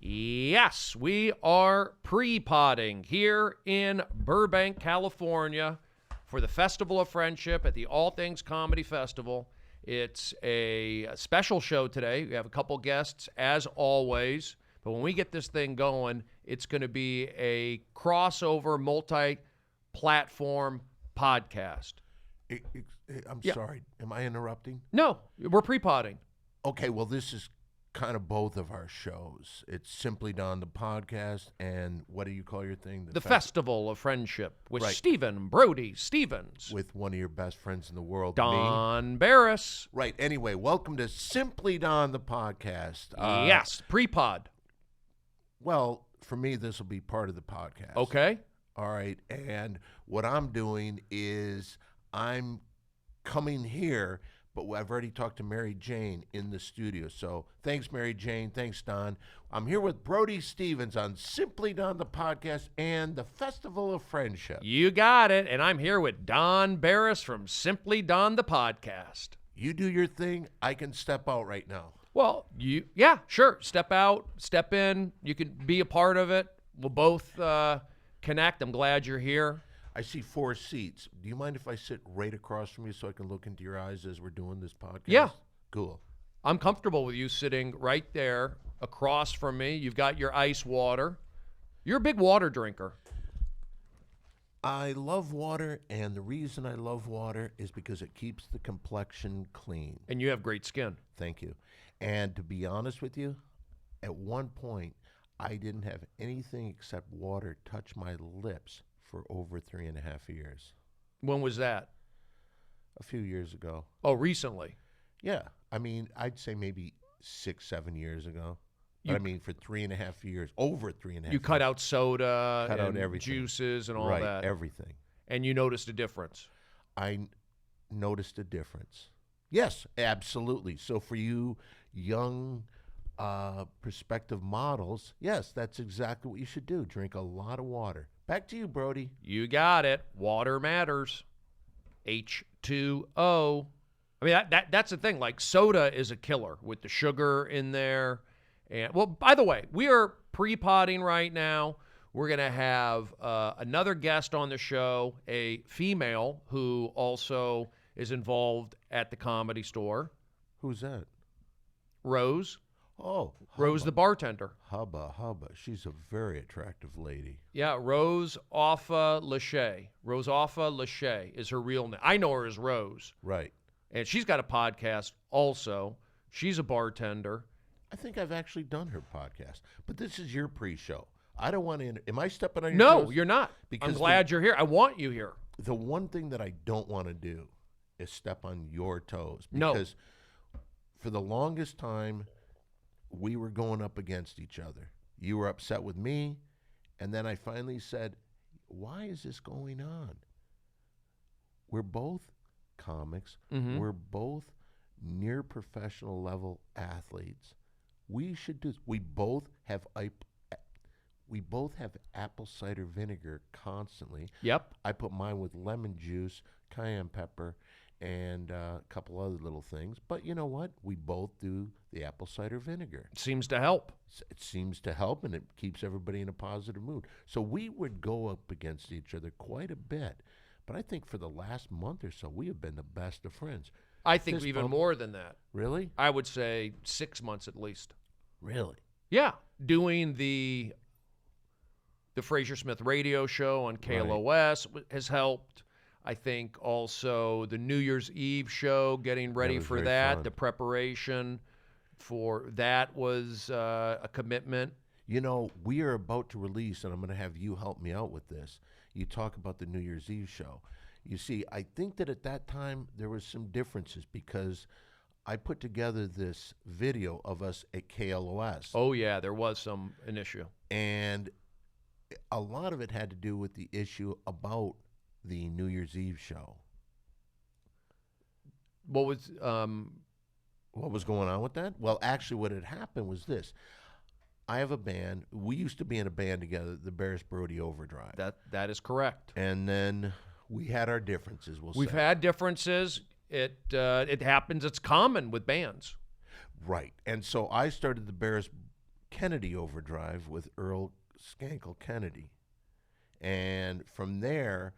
Yes, we are pre-podding here in Burbank, California for the Festival of Friendship at the All Things Comedy Festival. It's a special show today. We have a couple guests, as always. But when we get this thing going, it's going to be a crossover, multi-platform podcast. I'm sorry. Am I interrupting? No, we're pre-podding. Okay, well, this is kind of both of our shows. It's Simply Don, the podcast, and what do you call your thing? The Festival of Friendship with Right. Stephen Brody Stevens. With one of your best friends in the world, Don me. Barris. Right. Anyway, welcome to Simply Don, the podcast. Yes, pre-pod. Well, for me, this will be part of the podcast. Okay. All right. And what I'm doing is I'm coming here, but I've already talked to Mary Jane in the studio. So thanks, Mary Jane. Thanks, Don. I'm here with Brody Stevens on Simply Don, the podcast, and the Festival of Friendship. You got it. And I'm here with Don Barris from Simply Don, the podcast. You do your thing. I can step out right now. Well, yeah, sure. Step out, step in. You can be a part of it. We'll both connect. I'm glad you're here. I see 4 seats. Do you mind if I sit right across from you so I can look into your eyes as we're doing this podcast? Yeah. Cool. I'm comfortable with you sitting right there across from me. You've got your ice water. You're a big water drinker. I love water, and the reason I love water is because it keeps the complexion clean. And you have great skin. Thank you. And to be honest with you, at one point, I didn't have anything except water touch my lips for over 3.5 years. When was that? A few years ago. Oh, recently. Yeah. I mean, I'd say maybe 6-7 years ago. But I mean, for 3.5 years, over 3.5 years. You cut out soda Cut and out everything. juices and all right, that. everything. And you noticed a difference. I noticed a difference. Yes, absolutely. So for you young prospective models, yes, that's exactly what you should do. Drink a lot of water. Back to you, Brody. You got it. Water matters. H2O. I mean, that's the thing. Like, soda is a killer with the sugar in there. And, well, by the way, we are pre-podding right now. We're going to have another guest on the show, a female who also is involved at the Comedy Store. Who's that? Rose. Oh, Rose, Hubba. the bartender. Hubba. She's a very attractive lady. Yeah, Rose Offa Lachey. Rose Offa Lachey is her real name. I know her as Rose. Right. And she's got a podcast also. She's a bartender. I think I've actually done her podcast, but this is your pre-show. I don't want to. Am I stepping on your No, toes? you're not. Because I'm glad you're here. I want you here. The one thing that I don't want to do is step on your toes. No. Because for the longest time, we were going up against each other. You were upset with me, and then I finally said, why is this going on? We're both comics. Mhm. We're both near professional level athletes. We should do this. We both have apple cider vinegar constantly. Yep. I put mine with lemon juice, cayenne pepper, and a couple other little things. But you know what? We both do the apple cider vinegar. Seems to help. It seems to help, and it keeps everybody in a positive mood. So we would go up against each other quite a bit. But I think for the last month or so, we have been the best of friends. I think Fist even bump. more than that. Really? I would say 6 months at least. Really? Yeah. Doing the Fraser Smith radio show on KLOS has helped. I think also the New Year's Eve show, getting ready was for very that, fun. the preparation for that was a commitment. You know, we are about to release, and I'm going to have you help me out with this. You talk about the New Year's Eve show. You see, I think that at that time there was some differences because I put together this video of us at KLOS. Oh, yeah, there was an issue. And a lot of it had to do with the issue about the New Year's Eve show. What was What was going on with that? Well, actually, what had happened was this. I have a band. We used to be in a band together, the Barris Brody Overdrive. that is correct. And then we had our differences, We've say. had differences. It happens. It's common with bands. Right. And so I started the Barris Kennedy Overdrive with Earl Skankle Kennedy. And from there,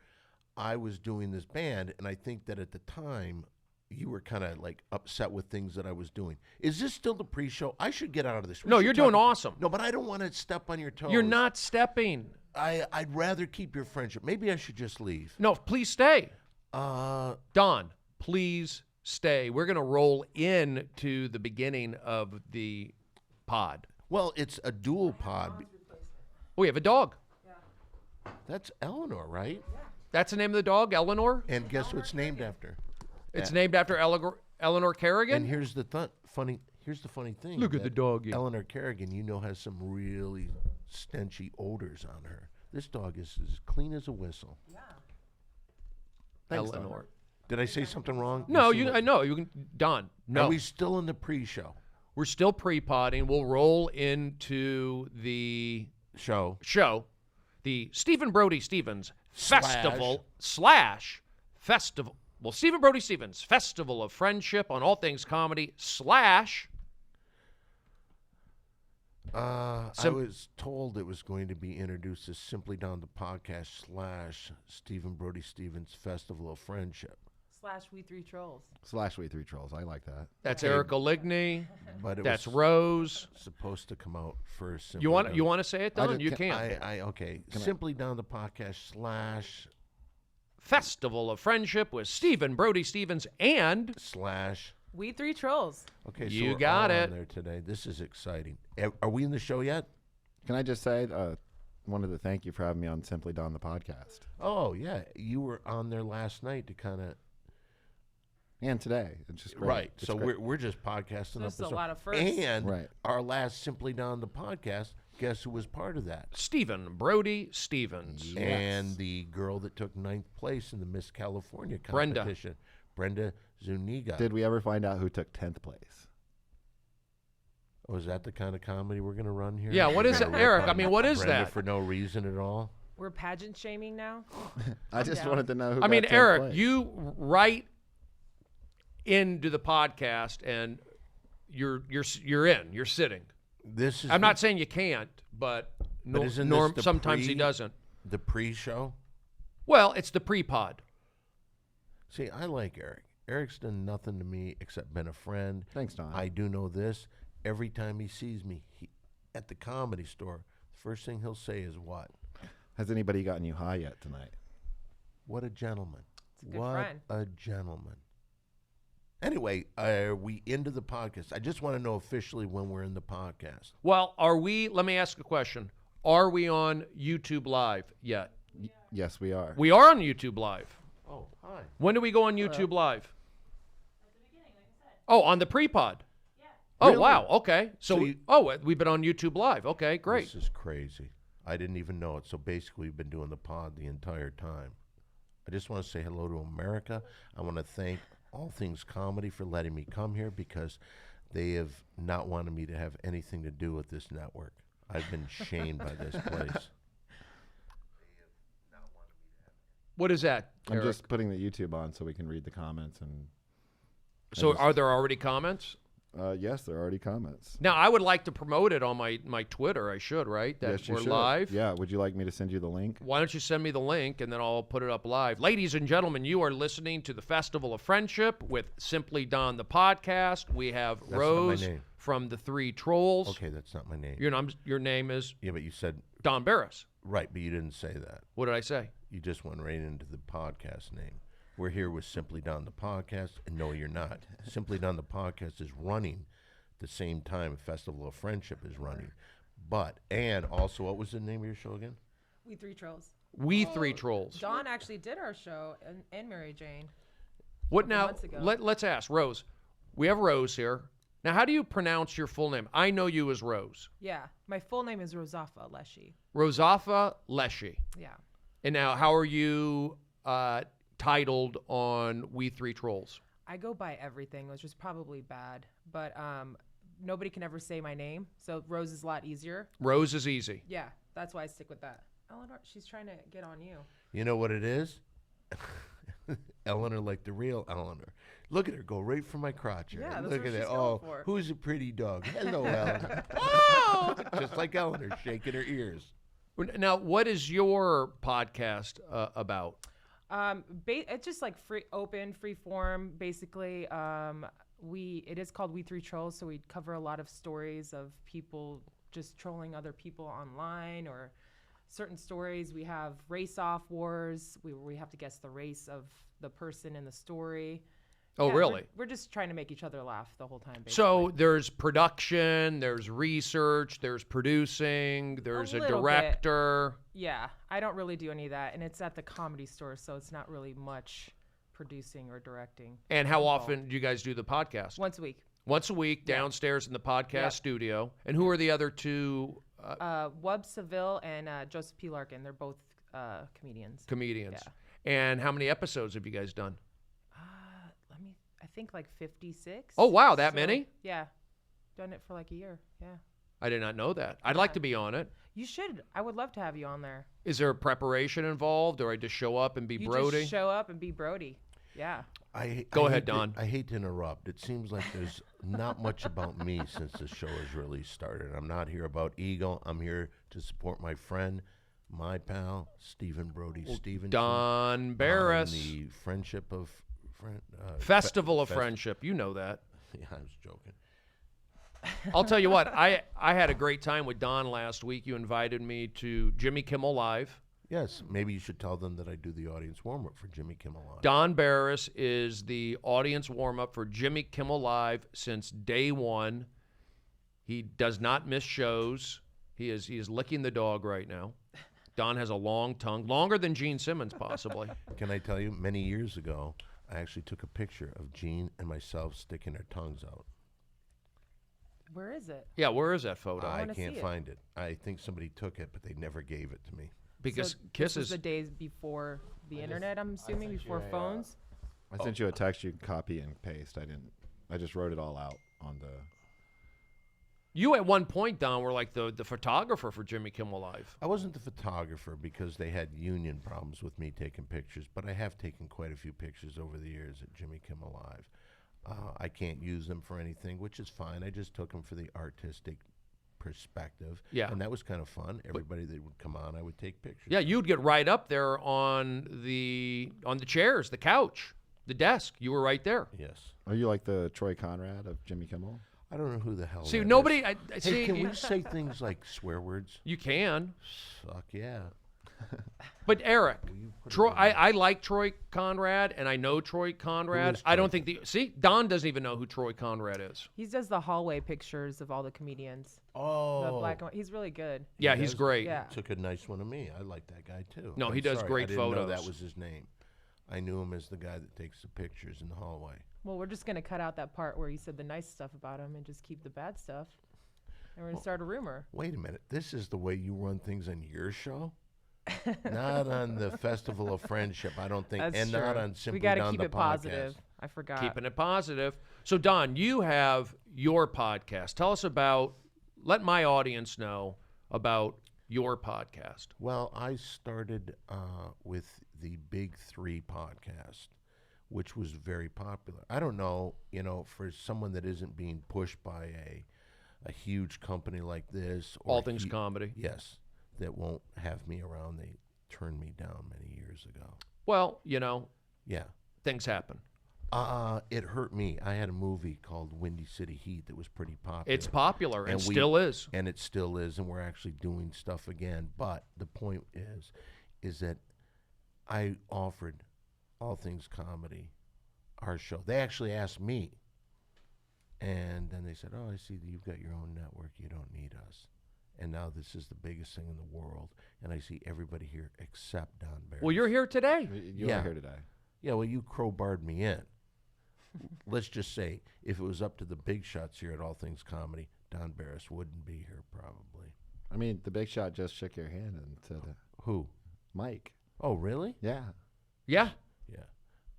I was doing this band, and I think that at the time, you were kind of like upset with things that I was doing. Is this still the pre-show? I should get out of this. No, you're doing awesome. No, but I don't want to step on your toes. You're not stepping. I'd rather keep your friendship. Maybe I should just leave. No, please stay. Uh, Don, please stay. We're going to roll into the beginning of the pod. well, it's a dual pod. We have a dog. That's Eleanor, right? That's the name of the dog, Eleanor? And guess who it's named after? It's named after Eleanor Kerrigan? And here's the funny thing. Look at the that doggy. Eleanor Kerrigan, has some really stenchy odors on her. This dog is as clean as a whistle. Yeah. Thanks, Don. Eleanor. Did I say something wrong? No, see what- I know. You can, Don, no. Are we still in the pre-show? We're still pre-podding. We'll roll into the Show. the Stephen Brody Stevens Festival / Festival. Well, Stephen Brody Stevens Festival of Friendship on all things comedy / I was told it was going to be introduced as Simply Don the Podcast / Stephen Brody Stevens Festival of Friendship. / We Three Trolls. / We Three Trolls. I like that. That's Erica Ligney. But it That's was Rose. supposed to come out first. You want to say it, Don? You can- can. Okay. Simply Don the Podcast / Festival of Friendship with Stephen Brody Stevens and / We Three Trolls. Okay, so You we're got all it. on there today. This is exciting. Are we in the show yet? Can I just say, wanted to thank you for having me on Simply Don the podcast. Oh yeah, you were on there last night to kind of And today. It's just great. right. It's So great. we're just podcasting There's up a lot of firsts. And Right. our last Simply Don the podcast. Guess who was part of that? Stephen Brody Stevens. Yes. And the girl that took 9th place in the Miss California Brenda. competition, Brenda Zuniga. Did we ever find out who took 10th place? Oh, is that the kind of comedy we're going to run here? Yeah, what is We're gonna it, Eric? rip I on mean, what is Brenda that? for no reason at all? We're pageant shaming now. I just down. wanted to know who I mean, got 10th Eric, place. you write into the podcast and you're in. You're sitting. This is I'm not saying you can't, but isn't Norm this the sometimes he doesn't. the pre-show. Well, it's the pre-pod. See, I like Eric. Eric's done nothing to me except been a friend. Thanks, Don. I do know this. Every time he sees me at the Comedy Store, the first thing he'll say is what? Has anybody gotten you high yet tonight? What a gentleman. It's a good What friend. a gentleman. Anyway, are we into the podcast? I just want to know officially when we're in the podcast. Well, let me ask a question. Are we on YouTube Live yet? Yes, we are. We are on YouTube Live. Oh, hi. When do we go on YouTube Live? Oh, on the pre-pod. Oh, Really? wow. Okay. So We've been on YouTube Live. Okay, great. This is crazy. I didn't even know it. So basically, we've been doing the pod the entire time. I just want to say hello to America. I want to thank All Things Comedy for letting me come here because they have not wanted me to have anything to do with this network. I've been shamed by this place. What is that, I'm Eric? just putting the YouTube on so we can read the comments. And So are there already comments? yes, there are already comments. Now, I would like to promote it on my Twitter. I should, right? That Yes, you we're should. live. Yeah, would you like me to send you the link? Why don't you send me the link and then I'll put it up live. Ladies and gentlemen, you are listening to the Festival of Friendship with Simply Don the podcast. We have not my Rose name. from the Three Trolls. Okay, that's not my name. Your name is Yeah, but you said, Don Barris. right, but you didn't say that. What did I say? You just went right into the podcast name. We're here with Simply Don the podcast, and no, you're not. Simply Don the podcast is running the same time Festival of Friendship is running. And also, what was the name of your show again? We Three Trolls. We Three Trolls. Dawn actually did our show, and Mary Jane. What couple now? months ago. Let's ask Rose. We have Rose here. Now, how do you pronounce your full name? I know you as Rose. Yeah, my full name is Rosafa Leshy. Rosafa Leshy. Yeah. And now, how are you titled on We Three Trolls? I go by everything, which is probably bad, but nobody can ever say my name, so Rose is a lot easier. Rose is easy. Yeah, that's why I stick with that. Eleanor, she's trying to get on you. You know what it is? Eleanor like the real Eleanor. Look at her go right for my crotch. Here. Yeah, that's Look what at she's that. going Oh, for. who's a pretty dog? Hello, Eleanor. Oh, just like Eleanor shaking her ears. Now, what is your podcast about? It's just like free form, basically. It is called We Three Trolls, so we cover a lot of stories of people just trolling other people online or certain stories. We have race-off wars. We have to guess the race of the person in the story. Oh, Yeah, really? We're just trying to make each other laugh the whole time. Basically. So there's production, there's research, there's producing, there's a little bit. director. Yeah, I don't really do any of that, and it's at the Comedy Store, so it's not really much producing or directing. And how involved. often do you guys do the podcast? Once a week. Once a week, Yeah. downstairs in the podcast Yep. studio. And who are the other two Wub Seville and Joseph P. Larkin. They're both comedians. comedians? Yeah. And how many episodes have you guys done? I think like 56. Oh, wow, that many? Yeah. Done it for like a year. Yeah. I did not know that. I'd like to be on it. You should. I would love to have you on there. Is there a preparation involved, or I just show up and be You Brody? just show up and be Brody. Yeah. Go I ahead, hate to- Don. I hate to interrupt. It seems like there's not much about me since the show has really started. I'm not here about ego. I'm here to support my friend, my pal, Stephen Brody Stevenson. Don on Barris. the friendship of friend. Festival of Friendship. You know that. Yeah, I was joking. I'll tell you what, I had a great time with Don last week. You invited me to Jimmy Kimmel Live. Yes, maybe you should tell them that I do the audience warm-up for Jimmy Kimmel Live. Don Barris is the audience warm-up for Jimmy Kimmel Live since day one. He does not miss shows. He is licking the dog right now. Don has a long tongue, longer than Gene Simmons possibly. Can I tell you, many years ago, I actually took a picture of Gene and myself sticking our tongues out. Where is it? Yeah, where is that photo? I wanna can't see it. find it. I think somebody took it, but they never gave it to me. Because So this was kisses. the days before the internet, I'm assuming, before phones. I sent you a text you can copy and paste. I just wrote it all out on the. You at one point, Don, were like the photographer for Jimmy Kimmel Live. I wasn't the photographer because they had union problems with me taking pictures, but I have taken quite a few pictures over the years at Jimmy Kimmel Live. I can't use them for anything, which is fine. I just took them for the artistic perspective. Yeah. And that was kind of fun. Everybody that would come on, I would take pictures. Yeah, you'd get right up there on the chairs, the couch, the desk. You were right there. Yes. Are you like the Troy Conrad of Jimmy Kimmel? I don't know who the hell See, that nobody. is. I Hey, see. can we say things like swear words? You can, Fuck yeah. but Eric, you put it Troy. in I like Troy Conrad, and I know Troy Conrad. is I don't Troy? think Don doesn't even know who Troy Conrad is. He does the hallway pictures of all the comedians. Oh. The black and white. He's really good. Yeah, he's does? great. Yeah. Took a nice one of me. I like that guy too. No, I'm he does sorry, great I didn't know that photos. was his name. I knew him as the guy that takes the pictures in the hallway. Well, we're just going to cut out that part where you said the nice stuff about him and just keep the bad stuff. And we're going to start a rumor. Wait a minute. This is the way you run things on your show? Not on the Festival of Friendship, I don't think. That's and true. not on Simply We got to Don keep the it podcast. positive. I forgot. Keeping it positive. So, Don, you have your podcast. Tell us about. Let my audience know about your podcast. Well, I started with the Big Three podcast, which was very popular. I don't know, for someone that isn't being pushed by a huge company like this. Or All Things Comedy. Yes, that won't have me around. They turned me down many years ago. Well, Yeah. things happen. It hurt me. I had a movie called Windy City Heat that was pretty popular. It's popular and And we- still is. And it still is, and we're actually doing stuff again. But the point is that I offered All Things Comedy, our show. They actually asked me. And then they said, oh, I see that you've got your own network. You don't need us. And now this is the biggest thing in the world. And I see everybody here except Don Barris. Well, you're here today. You Yeah. are here today. Yeah, well, you crowbarred me in. Let's just say, if it was up to the big shots here at All Things Comedy, Don Barris wouldn't be here probably. I mean, the big shot just shook your hand and said, Who? Mike. Oh, really? Yeah. Yeah. Yeah.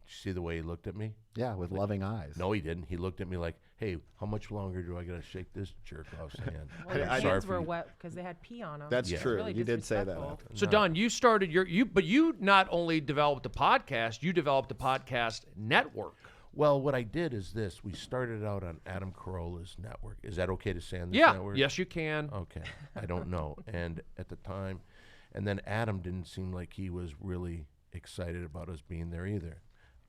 see the way he looked at me? Yeah, with loving eyes. No, he didn't. He looked at me like, "Hey, how much longer do I got to shake this jerk off's hand?" Well, your Sorry hands for were you. wet because they had pee on them. That's Yeah. true. Really You did say that. disrespectful. after. So Don, you started but you not only developed a podcast, you developed a podcast network. Well, what I did is this: we started out on Adam Carolla's network. Is that okay to say on this Yeah, network? yes, you can. Okay, I don't know. And at the time, and then Adam didn't seem like he was really excited about us being there either.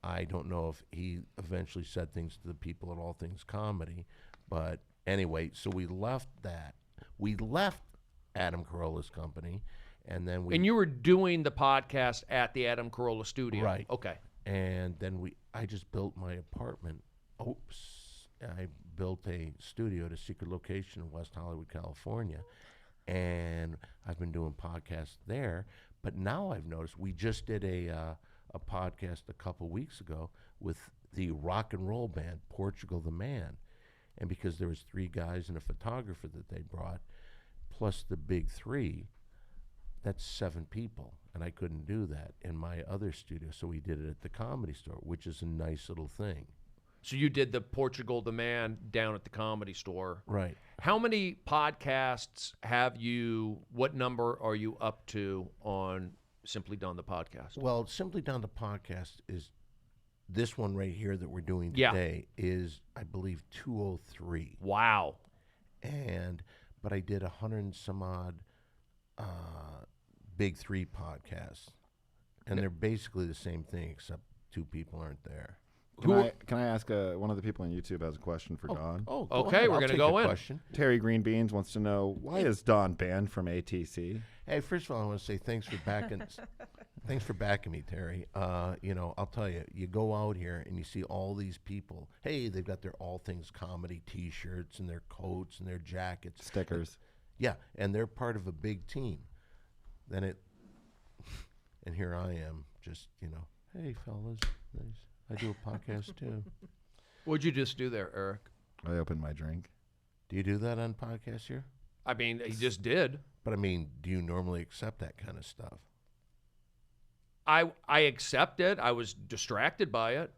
I don't know if he eventually said things to the people at All Things Comedy, but anyway, so we left that. We left Adam Carolla's company, and then we And you were doing the podcast at the Adam Carolla studio. Right. Okay. and then I just built my apartment. I built a studio at a secret location in West Hollywood, California, and I've been doing podcasts there. But now I've noticed we just did a podcast a couple weeks ago with the rock and roll band Portugal the Man, and because there was 3 guys and a photographer that they brought, plus the big 3. That's 7 people, and I couldn't do that in my other studio, so we did it at the Comedy Store, which is a nice little thing. So you did the Portugal the Man down at the Comedy Store. Right. How many podcasts what number are you up to on Simply Done the podcast? Well, Simply Done the podcast is this one right here that we're doing Yeah. today is, I believe, 203. Wow. But I did 100 and some odd big 3 podcasts, and they're basically the same thing except 2 people aren't there. Can I ask one of the people on YouTube has a question for Don? Oh, go Okay, ahead. we're I'll gonna take go the in. question. Terry Green Beans wants to know, why is Don banned from ATC? Hey, first of all, I want to say thanks for backing me, Terry. I'll tell you, you go out here and you see all these people. Hey, they've got their All Things Comedy T-shirts and their coats and their jackets. Stickers. Yeah, and they're part of a big team. And here I am, just, hey, fellas, nice. I do a podcast too. What'd you just do there, Eric? I opened my drink. Do you do that on podcasts here? I mean, he just did. But I mean, do you normally accept that kind of stuff? I accept it. I was distracted by it.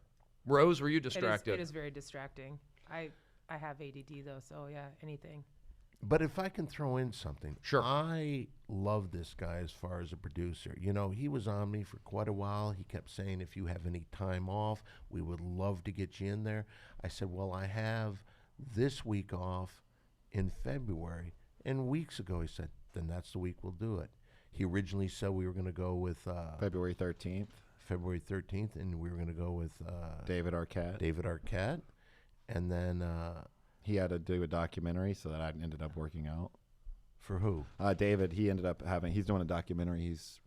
Rose, were you distracted? It is very distracting. I have ADD though, so yeah, anything. But if I can throw in something, Sure. I love this guy as far as a producer. He was on me for quite a while. He kept saying, if you have any time off, we would love to get you in there. I said, well, I have this week off in February. And weeks ago, he said, then that's the week we'll do it. He originally said we were going to go with February 13th. February 13th, and we were going to go with David Arquette. And then He had to do a documentary, so that I ended up working out. for who? David, he's doing a documentary. He's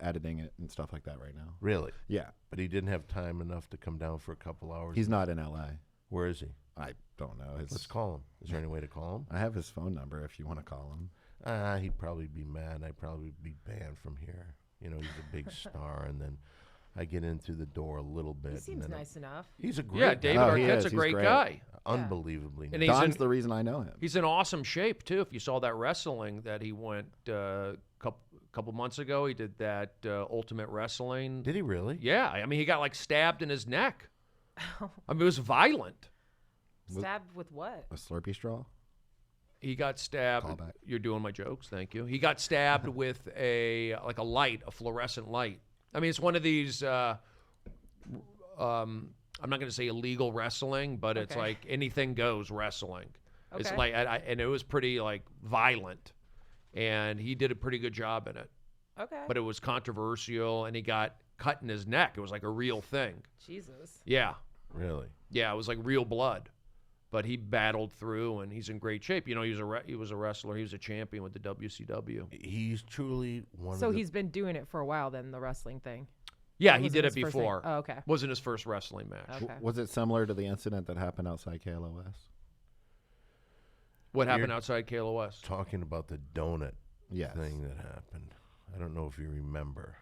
editing it and stuff like that right now. Really? Yeah. But he didn't have time enough to come down for a couple hours. He's not in LA. Where is he? I don't know. Let's call him. Is there any way to call him? I have his phone number if you want to call him. He'd probably be mad. I'd probably be banned from here. He's a big star, and then I get in through the door a little bit. He and seems then nice enough. He's a great Yeah, guy. David Oh, he Arquette's is. a He's great great. guy. Unbelievably And nice. he's Don's in- the reason I know him. He's in awesome shape too. If you saw that wrestling that he went couple months ago, he did that Ultimate Wrestling. Did he really? Yeah, I mean, he got like stabbed in his neck. I mean, it was violent. Stabbed with what? A Slurpee straw? He got stabbed. Callback. You're doing my jokes, thank you. He got stabbed with a fluorescent light. I mean, it's one of these. I'm not going to say illegal wrestling, but it's Okay. like anything goes wrestling. It's Okay. like, and it was pretty like violent, and he did a pretty good job in it. Okay. But it was controversial, and he got cut in his neck. It was like a real thing. Jesus. Yeah, Really? yeah, it was like real blood. But he battled through, and he's in great shape. He was a wrestler. He was a champion with the WCW. He's truly one So of the... he's been doing it for a while then, the wrestling thing. Yeah, That he wasn't did it his first thing. before. Oh, okay. Wasn't his first wrestling match. Okay. Was it similar to the incident that happened outside KLOS? What happened You're outside KLOS? talking about the donut Yes. thing that happened. I don't know if you remember.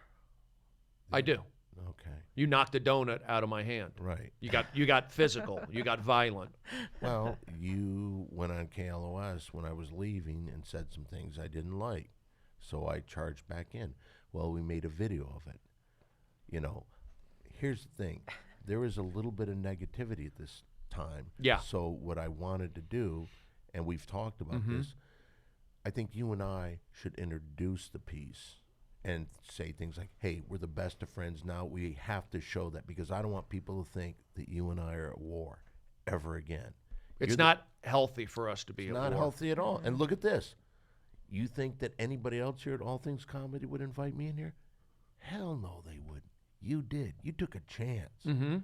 I do. Okay. You knocked a donut out of my hand. Right. You got physical. You got violent. Well, you went on KLOS when I was leaving and said some things I didn't like. So I charged back in. Well, we made a video of it. Here's the thing. there was a little bit of negativity at this time. Yeah. So what I wanted to do, and we've talked about this, I think you and I should introduce the piece and say things like, hey, we're the best of friends now. We have to show that, because I don't want people to think that you and I are at war ever again. It's You're not healthy for us to be It's at not war. healthy at all. And look at this. You think that anybody else here at All Things Comedy would invite me in here? Hell no, they wouldn't. You did. You took a chance. Mm-hmm.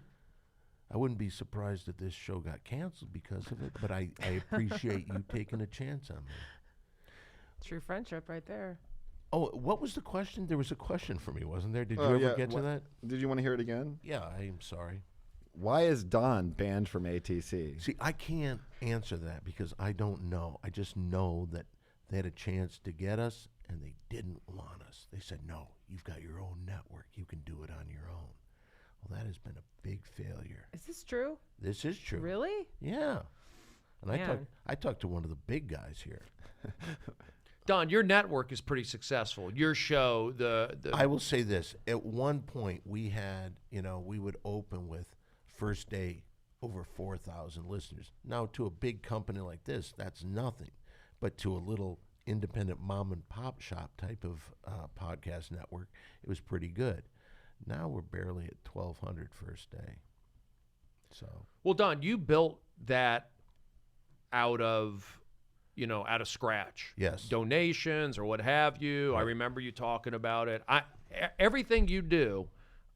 I wouldn't be surprised if this show got canceled because of it, but I appreciate you taking a chance on me. True friendship right there. Oh, what was the question? There was a question for me, wasn't there? Did Oh, you ever yeah. get to What- that? Did you want to hear it again? Yeah, I'm sorry. Why is Don banned from ATC? See, I can't answer that because I don't know. I just know that they had a chance to get us and they didn't want us. They said, no, you've got your own network. You can do it on your own. Well, that has been a big failure. Is this true? This is true. Really? Yeah. And Man. I talked to one of the big guys here. Don, your network is pretty successful. Your show, the I will say this. At one point, we had, we would open with first day over 4,000 listeners. Now, to a big company like this, that's nothing. But to a little independent mom and pop shop type of podcast network, it was pretty good. Now we're barely at 1,200 first day. So well, Don, you built that out of scratch. Yes. Donations or what have you. I Right. remember you talking about it. Everything you do,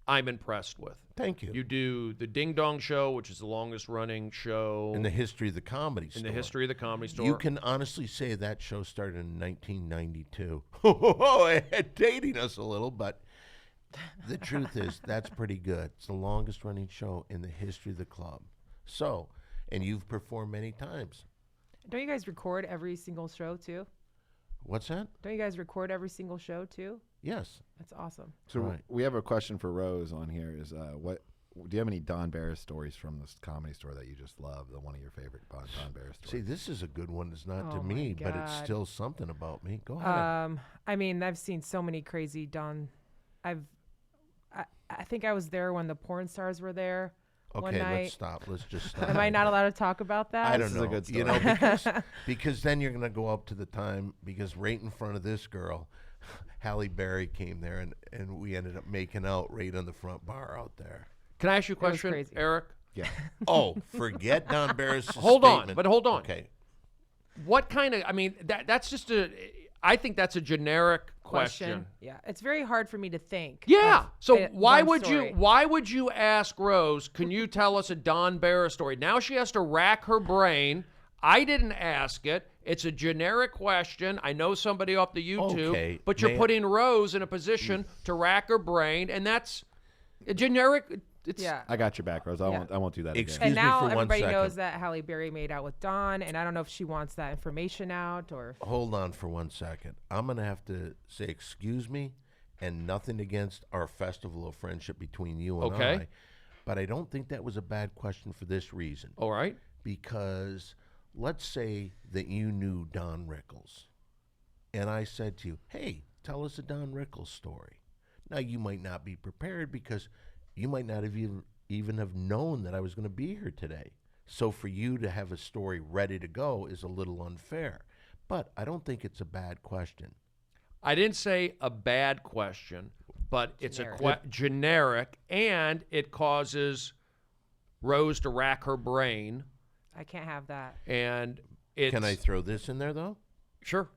I'm impressed with. thank you. You do the Ding Dong Show, which is the longest running show In the history of the comedy store. in the history of the Comedy Store. You can honestly say that show started in 1992. Dating us a little, but the truth is that's pretty good. It's the longest running show in the history of the club. So, and you've performed many times. Don't you guys record every single show too? What's that? Don't you guys record every single show too? Yes. That's awesome. So Right. we have a question for Rose on here. Is what do you have any Don Barris stories from this Comedy Store that you just love? The one of your favorite Don Barris See, stories. this is a good one. It's not to Oh my me, but it's God. still something about me. Go ahead. I mean, I've seen so many crazy Don. I think I was there when the porn stars were there. one Okay, night. let's stop. Let's just stop. Am I not allowed to talk about that? I don't This know. is a good You story. know, because then you're going to go up to the time, because right in front of this girl, Halle Berry came there, and we ended up making out right on the front bar out there. Can I ask you a was question, crazy. Eric? Yeah. Oh, forget Don Barris' Hold on, statement. but hold on. Okay. What kind of? I mean, that's just a. I think that's a generic question. Yeah, it's very hard for me to think. Yeah. of So it- why one would story. you? Why would you ask Rose? Can you tell us a Don Barris story? Now she has to rack her brain. I didn't ask it. It's a generic question. I know somebody off the YouTube, Okay, but you're ma'am. putting Rose in a position to rack her brain, and that's a generic. It's Yeah. I got your back, Rose. I won't do that Excuse again. And me now for one everybody knows second. that Halle Berry made out with Don, and I don't know if she wants that information out or. Hold on for 1 second. I'm going to have to say excuse me, and nothing against our festival of friendship between you and Okay. I. But I don't think that was a bad question for this reason. all right. Because let's say that you knew Don Rickles, and I said to you, hey, tell us a Don Rickles story. Now, you might not be prepared because you might not have even have known that I was going to be here today. So for you to have a story ready to go is a little unfair. But I don't think it's a bad question. I didn't say a bad question, but it's Generic. a generic, and it causes Rose to rack her brain, I can't have that. and it's Can I throw this in there, though? sure.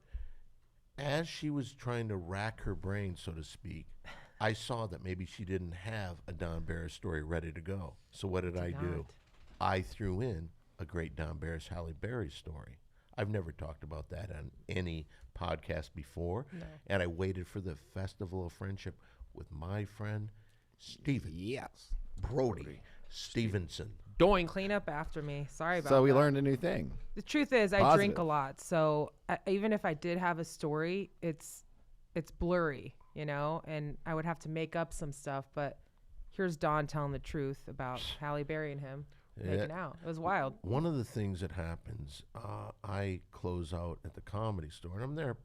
As she was trying to rack her brain, so to speak, I saw that maybe she didn't have a Don Barris story ready to go. So what did I do? not. I threw in a great Don Barris Halle Berry story. I've never talked about that on any podcast before. And I waited for the Festival of Friendship with my friend Steven Yes. Brody Stevenson. Doink. Clean up after me. Sorry about So we that. learned a new thing. The truth is, I drink Positive. a lot, so even if I did have a story, it's blurry, and I would have to make up some stuff. But here's Don telling the truth about Halle Berry and him making out. It was wild. One of the things that happens, I close out at the Comedy Store, and I'm there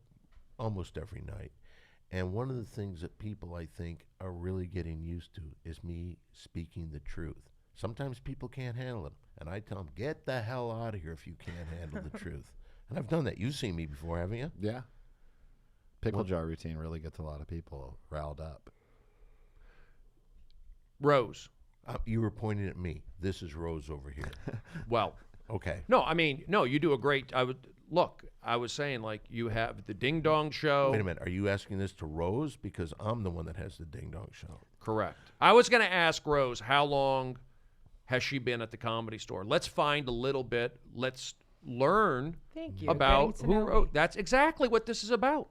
almost every night. And one of the things that people, I think, are really getting used to is me speaking the truth. Sometimes people can't handle it, and I tell them, get the hell out of here if you can't handle the truth. And I've done that. You've seen me before, haven't you? Yeah. Pickle jar routine really gets a lot of people riled up. Rose. You were pointing at me. This is Rose over here. Well, Okay. no, I mean, no, you do a great. I was saying, like, you have the Ding Dong Show. Wait a minute. Are you asking this to Rose? Because I'm the one that has the Ding Dong Show. Correct. I was going to ask Rose, how long has she been at the Comedy Store? Let's find a little bit. Let's learn Thank you. about Getting to who know wrote. me. That's exactly what this is about.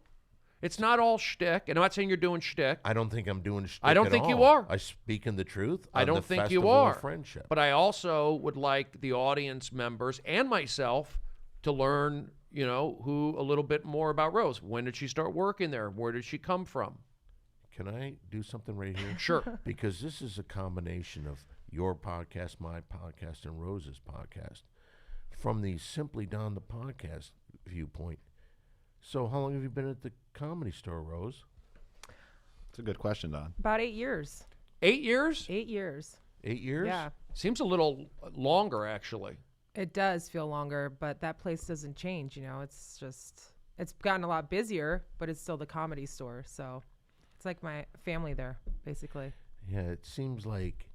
It's not all shtick, and I'm not saying you're doing shtick. I don't think I'm doing shtick I don't at think you all. are. I speak in the truth. I on don't the think you Festival are. of Friendship. But I also would like the audience members and myself to learn, who a little bit more about Rose. When did she start working there? Where did she come from? Can I do something right here? Sure. Because this is a combination of your podcast, my podcast, and Rose's podcast. From the Simply Don the podcast viewpoint. So how long have you been at the Comedy Store, Rose? It's a good question, Don. About 8 years. 8 years? 8 years. 8 years? Yeah. Seems a little longer, actually. It does feel longer, but that place doesn't change. It's gotten a lot busier, but it's still the Comedy Store. So it's like my family there, basically. Yeah, it seems like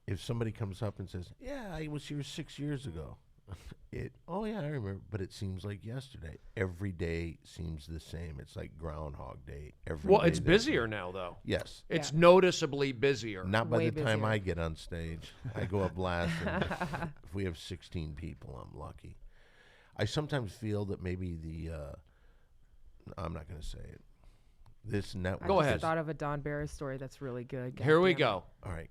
if somebody comes up and says, yeah, I was here 6 years ago. Oh yeah, I remember, but it seems like yesterday. Every day seems the same. It's like Groundhog Day. Well, day it's there's busier now, though. Yes. It's noticeably busier. Not by Way the time busier. I get on stage. I go up last, and if we have 16 people, I'm lucky. I sometimes feel that maybe I'm not going to say it. This network. Go I ahead. just thought of a Don Barris story that's really good. Here we Goddamn it. go. All right.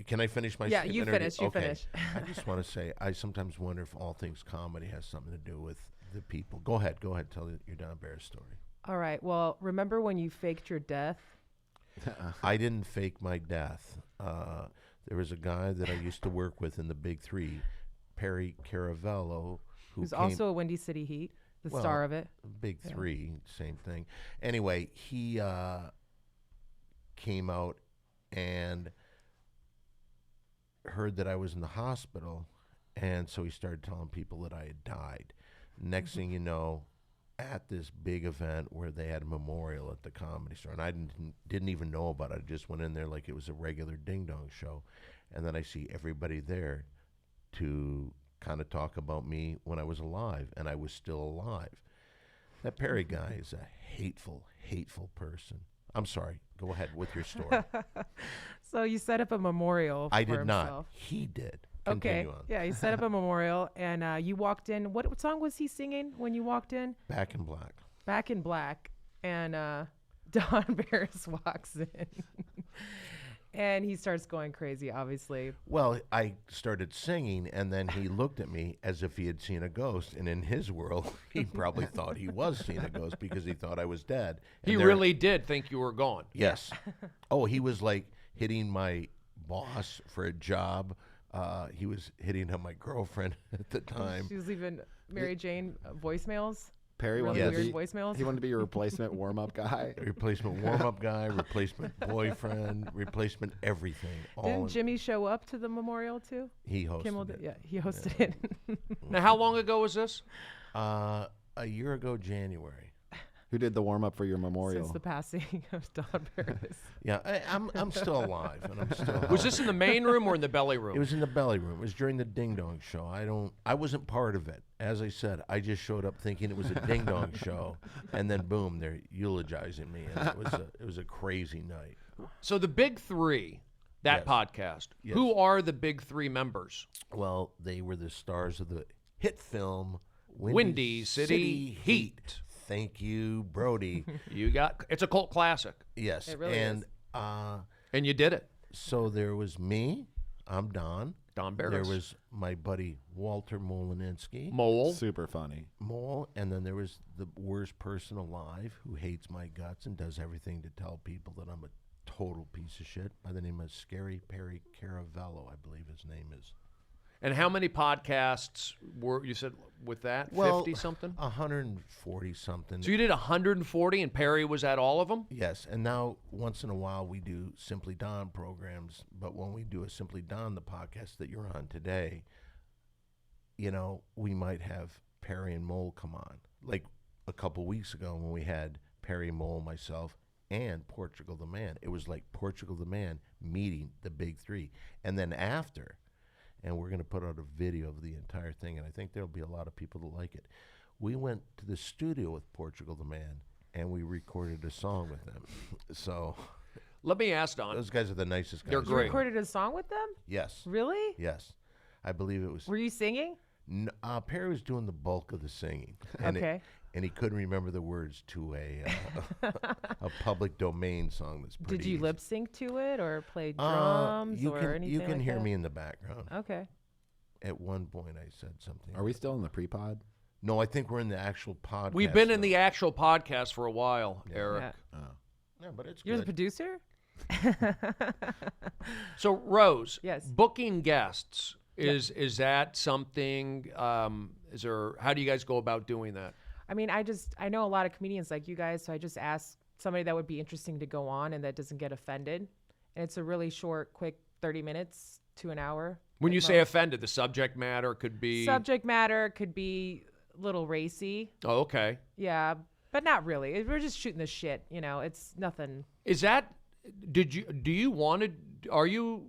Can I finish my Yeah, statement? you or do- finish, you okay. finish. I just want to say, I sometimes wonder if all things comedy has something to do with the people. Go ahead. Tell your Don Barris story. All right. Well, remember when you faked your death? I didn't fake my death. There was a guy that I used to work with in the Big Three, Perry Caravello, who Who's came, also a Windy City Heat, the Well, star of it. Big Three, same thing. Anyway, he came out and heard that I was in the hospital, and so he started telling people that I had died. Next thing you know, at this big event where they had a memorial at the Comedy Store, and I didn't even know about it. I just went in there like it was a regular Ding Dong show, and then I see everybody there to kind of talk about me when I was alive, and I was still alive. That Perry guy is a hateful, hateful person. I'm sorry. Go ahead with your story. So you set up a memorial. I for did not. himself. He did. Okay. Continue on. Yeah, he set up a memorial, and you walked in. What song was he singing when you walked in? Back in Black. Back in Black, and Don Barris walks in, and he starts going crazy. Obviously, Well, I started singing, and then he looked at me as if he had seen a ghost. And in his world, he probably thought he was seeing a ghost because he thought I was dead. And He there- really did think you were gone. Yes. Oh, he was like hitting my boss for a job. He was hitting on my girlfriend at the time. she was leaving Mary Jane voicemails. Perry Really wanted Yes. to weird be, voicemails. he wanted to be your replacement warm-up guy. Replacement warm-up guy, replacement boyfriend, replacement everything. All Didn't in- Jimmy show up to the memorial too? he hosted Kimmel it. did. Yeah, he hosted it. Now, how long ago was this? A year ago, January. Who did the warm-up for your memorial? Since the passing of Don Barris. Yeah, I'm still alive, and I'm still. Was this in the main room or in the belly room? It was in the belly room. It was during the Ding Dong show. I wasn't part of it. As I said, I just showed up thinking it was a Ding Dong show, and then boom, they're eulogizing me, and it was a crazy night. So the Big Three, that Yes. podcast. Yes. Who are the Big Three members? Well, they were the stars of the hit film Windy City Heat. Thank you, Brody. It's a cult classic, Yes, It really and and you did it. so there was me. I'm Don. Don Barris. There was my buddy Walter Molininski. Mole. Super funny. Mole, and then there was the worst person alive who hates my guts and does everything to tell people that I'm a total piece of shit by the name of Scary Perry Caravello, I believe his name is. And how many podcasts were you said with that? Well, 50 something? 140 something. So you did 140 and Perry was at all of them? Yes, and now once in a while we do Simply Don programs, but when we do a Simply Don, the podcast that you're on today, you know, we might have Perry and Mole come on. Like a couple weeks ago when we had Perry, Mole, myself, and Portugal the Man. It was like Portugal the Man meeting the big three. And then after, and we're going to put out a video of the entire thing, and I think there'll be a lot of people that like it. We went to the studio with Portugal the Man, and we recorded a song with them. So Let me ask Don. those guys are the nicest guys. They're You great. recorded a song with them? Yes, Really? yes. I believe it was. Were you singing? Perry was doing the bulk of the singing. And Okay. and he couldn't remember the words to a public domain song that's pretty Did you easy. lip sync to it or play drums you or can, anything You can like hear that? me in the background. Okay. At one point I said something. Are we still in the pre-pod? No, I think we're in the actual podcast. We've been in though. the actual podcast for a while, Eric. Yeah. Oh. Yeah, but it's You're the good. producer? So Rose, Yes. booking guests is that something? Is there? How do you guys go about doing that? I mean, I know a lot of comedians like you guys, so I just ask somebody that would be interesting to go on and that doesn't get offended. And it's a really short, quick 30 minutes to an hour. When at you say most. offended, the subject matter could be. Subject matter could be a little racy. Oh, okay. Yeah, but not really. We're just shooting the shit, you know. It's nothing. Is that? Do you want to?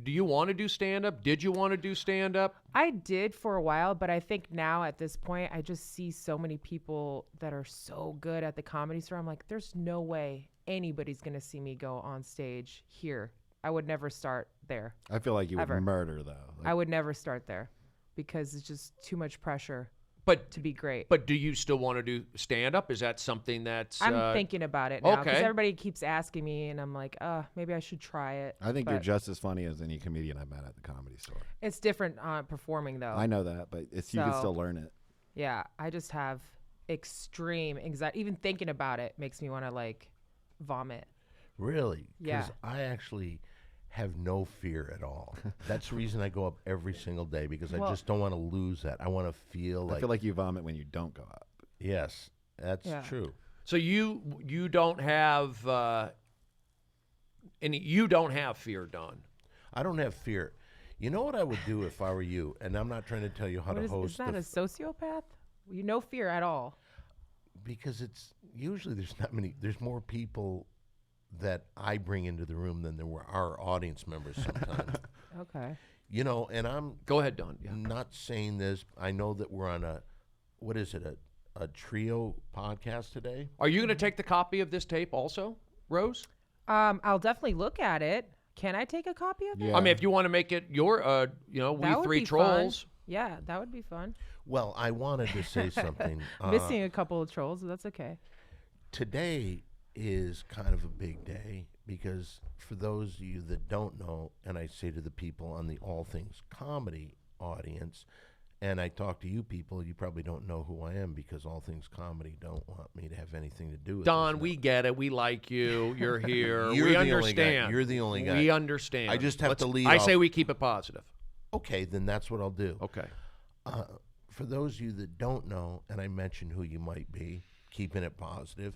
Do you want to do stand up? Did you want to do stand up? I did for a while, but I think now at this point, I just see so many people that are so good at the Comedy Store. I'm like, there's no way anybody's going to see me go on stage here. I would never start there. I feel like you would Ever. murder though. Like, I would never start there because it's just too much pressure But to be great. but do you still want to do stand up? Is that something that's? I'm thinking about it now because okay. everybody keeps asking me, and I'm like, maybe I should try it. I think you're But just as funny as any comedian I've met at the Comedy Store. It's different performing though. I know that, but it's you can So- still learn it. Yeah, I just have extreme anxiety. Even thinking about it makes me want to like vomit. Really? Yeah. I actually have no fear at all. That's the reason I go up every single day because I Well- just don't want to lose that. I want to feel I feel like you vomit when you don't go up. yes, that's Yeah. true. So you don't have any. You don't have fear, Don. I don't have fear. You know what I would do if I were you? And I'm not trying to tell you how What to is host that? A sociopath? You no fear at all. because it's usually there's more people that I bring into the room than there were our audience members sometimes. Okay. You know, and I'm Go ahead, Don. Yeah. not saying this. I know that we're on a trio podcast today. Are you going to take the copy of this tape also, Rose? I'll definitely look at it. Can I take a copy of it? Yeah. I mean, if you want to make it your, we That would three be trolls. Fun. Yeah, that would be fun. Well, I wanted to say something. Missing a couple of trolls, but that's okay. Today is kind of a big day because for those of you that don't know, and I say to the people on the All Things Comedy audience, and I talk to you people, you probably don't know who I am because All Things Comedy don't want me to have anything to do with Don, this. we get it. We like you. You're here. You're we the only guy. understand. You're the only guy. We understand. I just have to lead I off. say we keep it positive. Okay, then that's what I'll do. Okay. For those of you that don't know, and I mentioned who you might be, keeping it positive,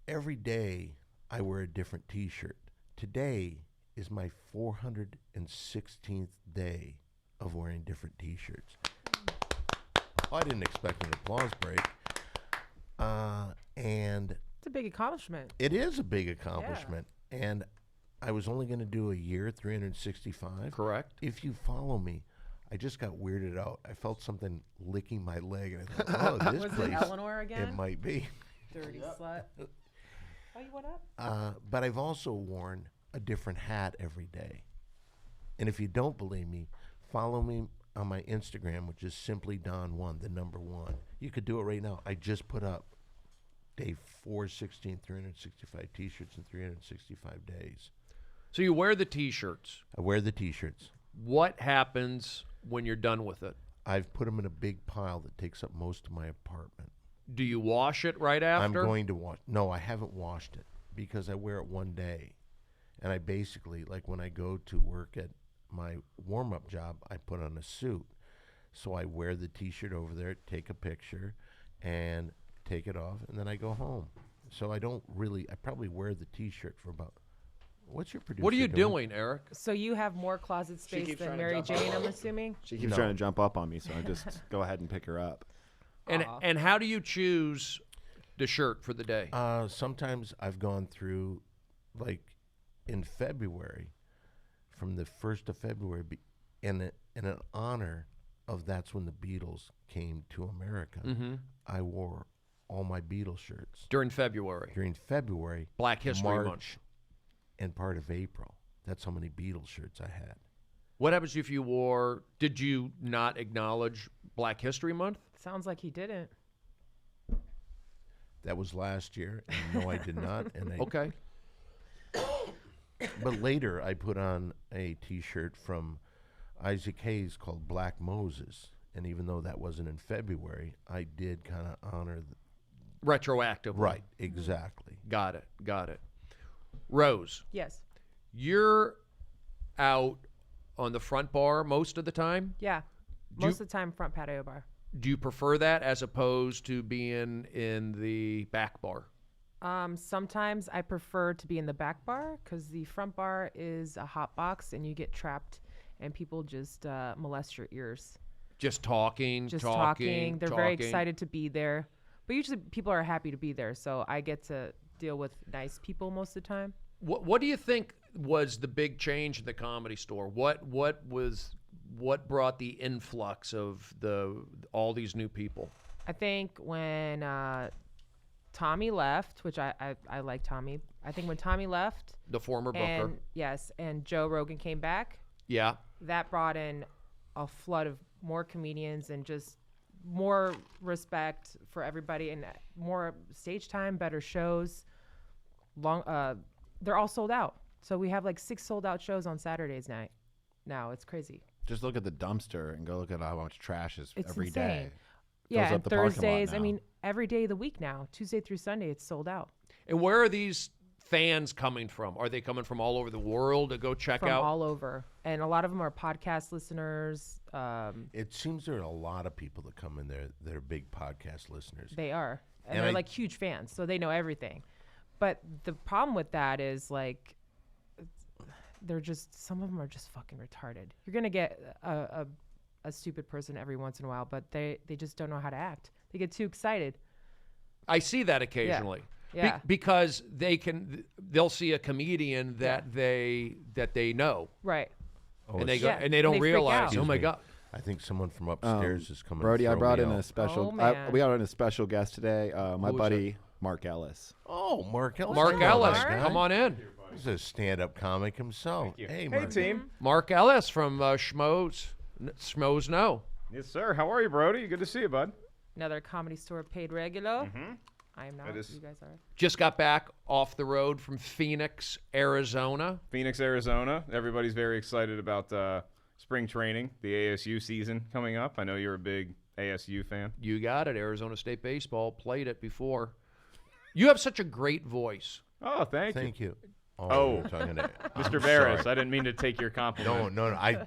every day I wear a different T-shirt. Today is my 416th day of wearing different T-shirts. Oh, I didn't expect an applause break. And It's a big accomplishment. it is a big accomplishment. And I was only going to do a year, 365. Correct. If you follow me, I just got weirded out. I felt something licking my leg, and I thought, "Oh, this Was place, it Eleanor again? it might be." Dirty slut. Oh, you went up? But I've also worn a different hat every day. And if you don't believe me, follow me on my Instagram, which is simply Don1, the number 1. You could do it right now. I just put up day 416, 365 T-shirts in 365 days. So you wear the T-shirts. I wear the T-shirts. What happens when you're done with it? I've put them in a big pile that takes up most of my apartment. Do you wash it right after? I'm going to wash. No, I haven't washed it because I wear it one day. And I basically, like when I go to work at my warm-up job, I put on a suit. So I wear the T-shirt over there, take a picture, and take it off, and then I go home. So I don't really. I probably wear the T-shirt for about. What's your producer? What are you doing, Eric? So you have more closet space keeps than trying to Mary jump Jane, up. I'm assuming? She keeps No. trying to jump up on me, so I just go ahead and pick her up. And how do you choose the shirt for the day? Sometimes I've gone through, like, in February, from the 1st of February, in an honor of that's when the Beatles came to America. I wore all my Beatles shirts During February, during February, Black History March, Month. and part of April. That's how many Beatles shirts I had. What happens if you wore? Did you not acknowledge Black History Month? Sounds like he didn't. That was last year, and no, I did not. And I, Okay. But later, I put on a T-shirt from Isaac Hayes called Black Moses, and even though that wasn't in February, I did kind of honor. Retroactively. Right, exactly. Got it. Got it. Rose, Yes. you're out on the front bar most of the time. Yeah. Do you- Most of the time, front patio bar. Do you prefer that as opposed to being in the back bar? Sometimes I prefer to be in the back bar because the front bar is a hot box and you get trapped and people just molest your ears. Just talking, Just talking. They're very excited to be there. But usually people are happy to be there. So I get to deal with nice people most of the time. What do you think was the big change in the Comedy Store? What brought the influx of all these new people? I think when Tommy left, which I like Tommy. I think when Tommy left, The former booker. and yes, and Joe Rogan came back, Yeah. that brought in a flood of more comedians and just more respect for everybody and more stage time, better shows. They're all sold out. So we have like 6 sold out shows on Saturdays night. Now it's crazy. Just look at the dumpster and go look at how much trash is It's every insane. day. Yeah, Fills and up the parking lot Thursdays. I now. mean, every day of the week now, Tuesday through Sunday, it's sold out. And where are these fans coming from? Are they coming from all over the world to go check From out? all over, and a lot of them are podcast listeners. It seems there are a lot of people that come in there that are big podcast listeners. They are, and And they're I- like huge fans, so they know everything. But the problem with that is like, they're just some of them are just fucking retarded. You're gonna get a stupid person every once in a while, but they just don't know how to act. They get too excited. I see that occasionally. Yeah. Because they'll see a comedian that they know, Right. Oh, and they it's- go Yeah, and they don't they freak realize, out. oh my Excuse me. God. I think someone from upstairs is coming. Brody, to I throw brought me in out. a special. Oh, man. We got in a special guest today. My Who was buddy Mark Ellis. Oh, Mark Ellis. Mark I know Ellis, that guy. come on in. He's a stand-up comic himself. Hey, Mark. team. Mark Ellis from Schmoes Know. Yes, sir. How are you, Brody? Good to see you, bud. Another Comedy Store paid regular. I am not. That is- You guys are. Just got back off the road from Phoenix, Arizona. Phoenix, Arizona. Everybody's very excited about spring training, the ASU season coming up. I know you're a big ASU fan. You got it. Arizona State Baseball played it before. You have such a great voice. Oh, thank you. Thank you. Oh. you're talking to Mr. I'm Barris, sorry. I didn't mean to take your compliment. No. I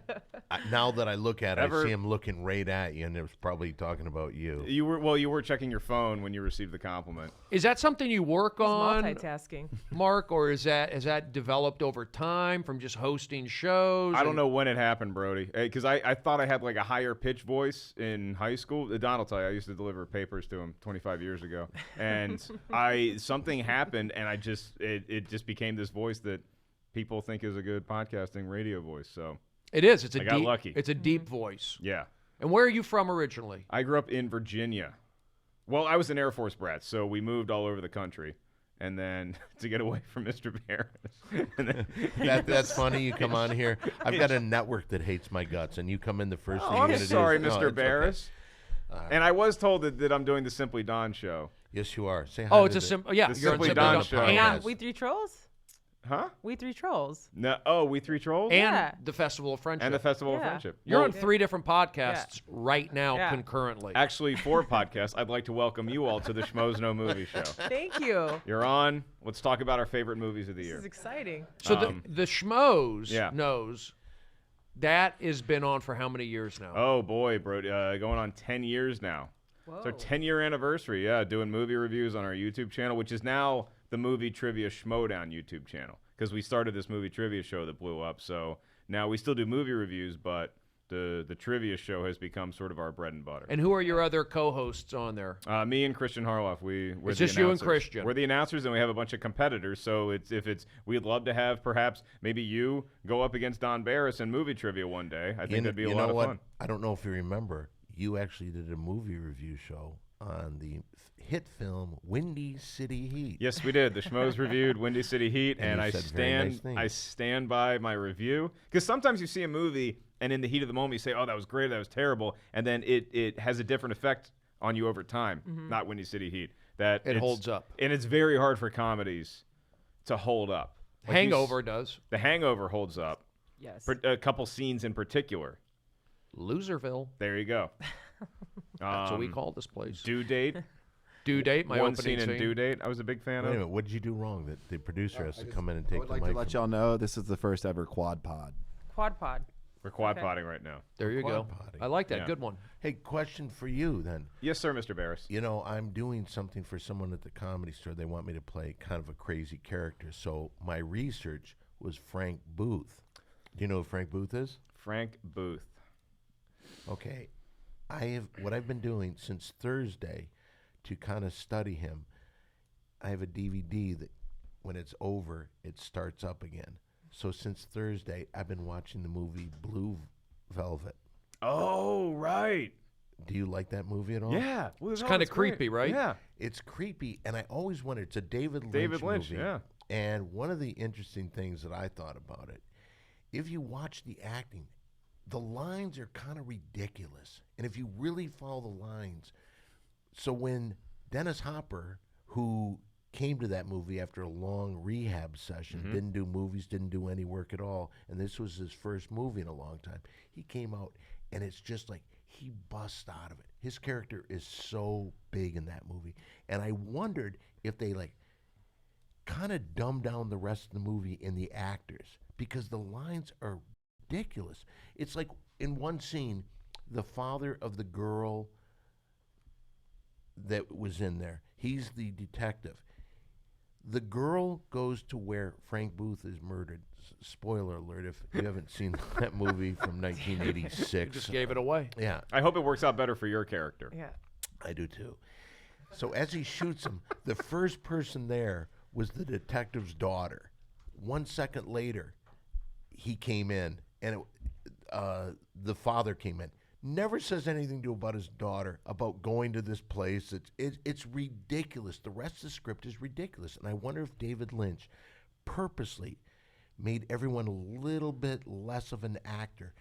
now that I look at it, Ever- I see him looking right at you, and it was probably talking about you. You were checking your phone when you received the compliment. Is that something you work on, Multitasking. Mark, or has that developed over time from just hosting shows? I don't know when it happened, Brody, because I thought I had like a higher pitch voice in high school. Don will tell you, I used to deliver papers to him 25 years ago, and something happened, and it just became this voice that people think is a good podcasting radio voice. So It is. It's a I got deep. lucky. It's a deep voice. yeah. And where are you from originally? I grew up in Virginia. Well, I was an Air Force brat, so we moved all over the country. And then to get away from Mr. Barris. And then, That's funny. You come on here. I've got a network that hates my guts, and you come in the first thing oh, you're I'm gonna do sorry, is, no, it's Mr. okay. Barris. And I was told that I'm doing the Simply Don show. Yes, you are. Say hi. Oh, to it's a the- simple. Yeah, the you're on Simply Simply Don Don show. And, Yes. And We Three Trolls? Huh? We Three Trolls. No. Oh, We Three Trolls? and Yeah. the Festival of Friendship. And the Festival of Yeah. Friendship. You're Well, on 3 different podcasts right now Yeah. concurrently. actually, 4 podcasts. I'd like to welcome you all to the Schmoes No Movie Show. Thank you. You're on. Let's talk about our favorite movies of the This year. is exciting. So Um, the Schmoes yeah. knows That has been on for how many years now? Oh boy, bro, going on 10 years now. It's our 10-year anniversary. Yeah, doing movie reviews on our YouTube channel, which is now the Movie Trivia Schmodown YouTube channel, because we started this movie trivia show that blew up. So now we still do movie reviews, but the trivia show has become sort of our bread and butter. And who are your other co-hosts on there? Me and Christian Harloff. We're It's the just you and announcers. Christian. We're the announcers, and we have a bunch of competitors. So we'd love to have perhaps maybe you go up against Don Barris in movie trivia one day. I think that'd be a lot of fun. I don't know if you remember, you actually did a movie review show on the hit film Windy City Heat. Yes, we did. The Schmoes reviewed Windy City Heat, And and you I said very nice stand things. I stand by my review, because sometimes you see a movie and in the heat of the moment you say, "Oh, that was great, that was terrible," and then it has a different effect on you over time. Not Windy City Heat. That It holds up. and it's very hard for comedies to hold up. Like Hangover does. The Hangover holds up. Yes. A couple scenes in particular. Loserville. There you go. That's what we call this place. Due Date. Due Date, my One opening scene in Due Date. I was a big fan Wait a of. minute, what did you do wrong that the producer has to come in and I take would the like mic? to let from- y'all know this is the first ever quad pod. Quad pod. We're quad Okay. potting right now. There you go. quad-potting. I like that. Yeah. Good one. Hey, question for you then. Yes, sir, Mr. Barris. You know, I'm doing something for someone at the Comedy Store. They want me to play kind of a crazy character. So my research was Frank Booth. Do you know who Frank Booth is? Frank Booth. Okay. What I've been doing since Thursday to kind of study him. I have a DVD that when it's over, it starts up again. So since Thursday, I've been watching the movie Blue Velvet. Oh, right. Do you like that movie at all? Yeah. It's kinda creepy, right? Yeah. It's creepy, and I always wondered. It's a David David Lynch, movie. yeah. And one of the interesting things that I thought about it, if you watch the acting, the lines are kind of ridiculous. And if you really follow the lines, so when Dennis Hopper, who came to that movie after a long rehab session, didn't do movies, didn't do any work at all, and this was his first movie in a long time, he came out, and it's just like he busts out of it. His character is so big in that movie. And I wondered if they like kind of dumb down the rest of the movie in the actors, because the lines are ridiculous. It's like in one scene, the father of the girl that was in there, he's the detective. The girl goes to where Frank Booth is murdered. Spoiler alert if you haven't seen that movie from 1986. Just gave it away. Yeah, I hope it works out better for your character. Yeah. I do too. So as he shoots him, the first person there was the detective's daughter. 1 second later, he came in, and the father came in. Never says anything to about his daughter about going to this place. It's ridiculous. The rest of the script is ridiculous, and I wonder if David Lynch purposely made everyone a little bit less of an actor,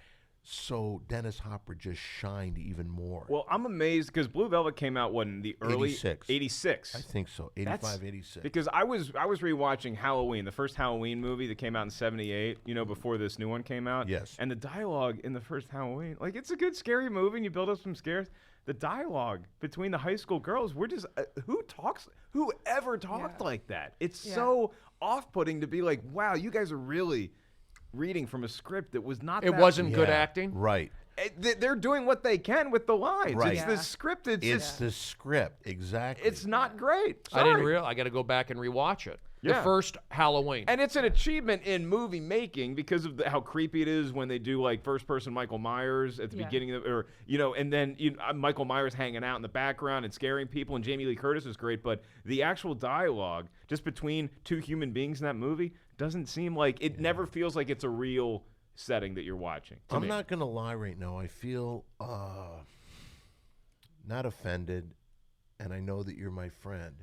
so Dennis Hopper just shined even more. Well, I'm amazed because Blue Velvet came out in the early 86. 86. I think so. 85, 86. Because I was rewatching Halloween, the first Halloween movie that came out in '78. You know, before this new one came out. Yes. And the dialogue in the first Halloween, like it's a good scary movie, and you build up some scares. The dialogue between the high school girls, we're just who ever talked like that? It's so off-putting to be like, wow, you guys are really reading from a script that was not. It that wasn't good Yeah, acting. Right. They're doing what they can with the lines. Right. It's the Yeah. script. It's the script, exactly. It's not great. I didn't Sorry. realize. I got to go back and rewatch it. The Yeah. first Halloween. And it's an achievement in movie making because of how creepy it is when they do like first person Michael Myers at the Yeah. beginning of, or and then Michael Myers hanging out in the background and scaring people, and Jamie Lee Curtis is great, but the actual dialogue just between two human beings in that movie doesn't seem like it. Never feels like it's a real setting that you're watching. to I'm me. not going to lie right now. I feel not offended, and I know that you're my friend,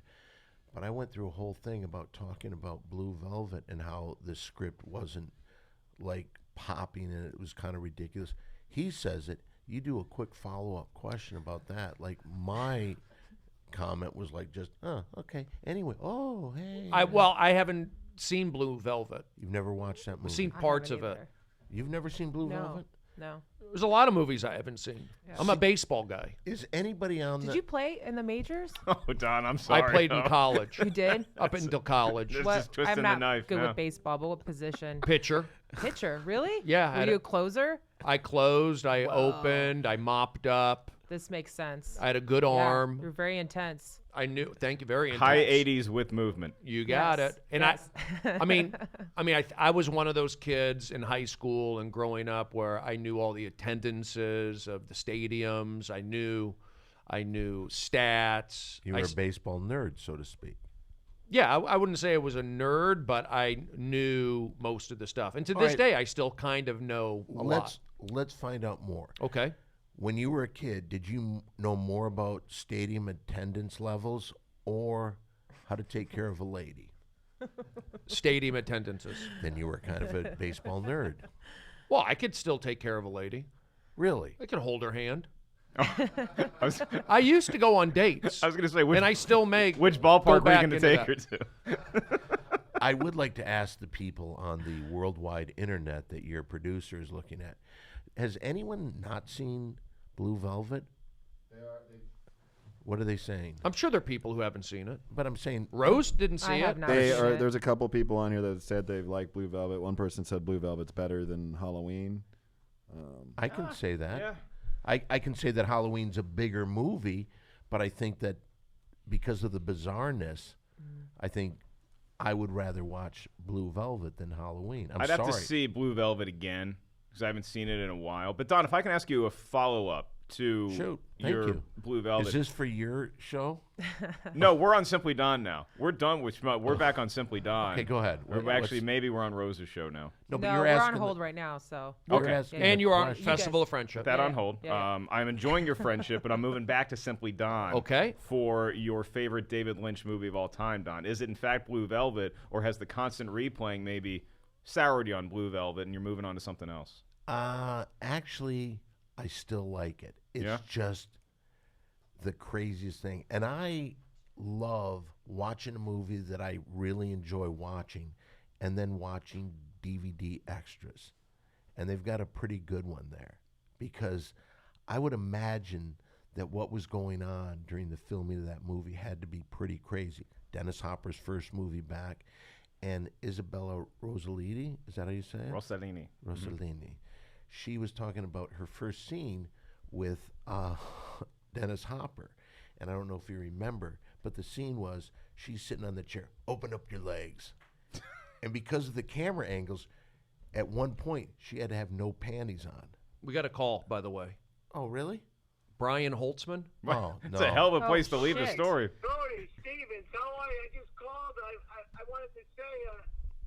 but I went through a whole thing about talking about Blue Velvet and how the script wasn't like popping and it was kind of ridiculous. He says it. You do a quick follow-up question about that. Like my comment was like just, oh, okay. Anyway, oh, hey. I haven't seen Blue Velvet. You've never watched that movie? I've seen I parts of haven't it. either. You've never seen Blue No. Velvet? No. There's a lot of movies I haven't seen. I'm a baseball guy. Is anybody on Did the... you play in the majors? Oh, Don, I'm sorry. I played in No. college. You did? Up until college. This What? is twisting I'm not the knife good now. with baseball, but what position? Pitcher. Pitcher, really? Yeah, I Were had you a- a closer? I closed, I opened, I mopped up. This makes sense. I had a good Yeah, arm. You're very intense. I knew. Thank you. Very intense. High 80s with movement. You got Yes, it. And yes. I was one of those kids in high school and growing up where I knew all the attendances of the stadiums. I knew stats. You were a baseball nerd, so to speak. Yeah, I wouldn't say I was a nerd, but I knew most of the stuff. And to this right. day, I still kind of know a lot. Let's find out more. Okay. When you were a kid, did you know more about stadium attendance levels or how to take care of a lady? Stadium attendances. Then you were kind of a baseball nerd. Well, I could still take care of a lady. Really? I could hold her hand. I was, I used to go on dates. I was going to say, which, and I still make which go ballpark were you back going to into take that. her to? I would like to ask the people on the worldwide internet that your producer is looking at, has anyone not seen Blue Velvet? What are they saying? I'm sure there are people who haven't seen it. But I'm saying, Rose didn't see I it. have not They seen are. it. There's a couple people on here that said they've liked Blue Velvet. One person said Blue Velvet's better than Halloween. I can say that. Yeah. I can say that Halloween's a bigger movie, but I think that because of the bizarreness, I think I would rather watch Blue Velvet than Halloween. I'd sorry. have to see Blue Velvet again because I haven't seen it in a while. But Don, if I can ask you a follow-up to Shoot. Thank your you. Blue Velvet. Is this for your show? No, we're on Simply Don now. We're done with Schmo. We're back on Simply Don. Okay, go ahead. Or What's- actually, maybe we're on Rose's show now. No, but No, you're we're on asking. hold right now, so. You're Okay. asking Yeah. And the you're on question. Festival guys- of Friendship. That Yeah. on hold. Yeah. I'm enjoying your friendship, but I'm moving back to Simply Don. Okay. For your favorite David Lynch movie of all time, Don. Is it in fact Blue Velvet, or has the constant replaying maybe soured you on Blue Velvet and you're moving on to something else? Actually, I still like it. It's Yeah? just the craziest thing. And I love watching a movie that I really enjoy watching and then watching DVD extras. And they've got a pretty good one there because I would imagine that what was going on during the filming of that movie had to be pretty crazy. Dennis Hopper's first movie back and Isabella Rossellini, is that how you say it? Rossellini. Rossellini. She was talking about her first scene with Dennis Hopper. And I don't know if you remember, but the scene was she's sitting on the chair, open up your legs. And because of the camera angles, at one point she had to have no panties on. We got a call, by the way. Oh, really? Brian Holtzman. Oh, It's no. a hell of a Oh, place to leave the shit. story. Brody, Stevens, how are you? I just called. I wanted to say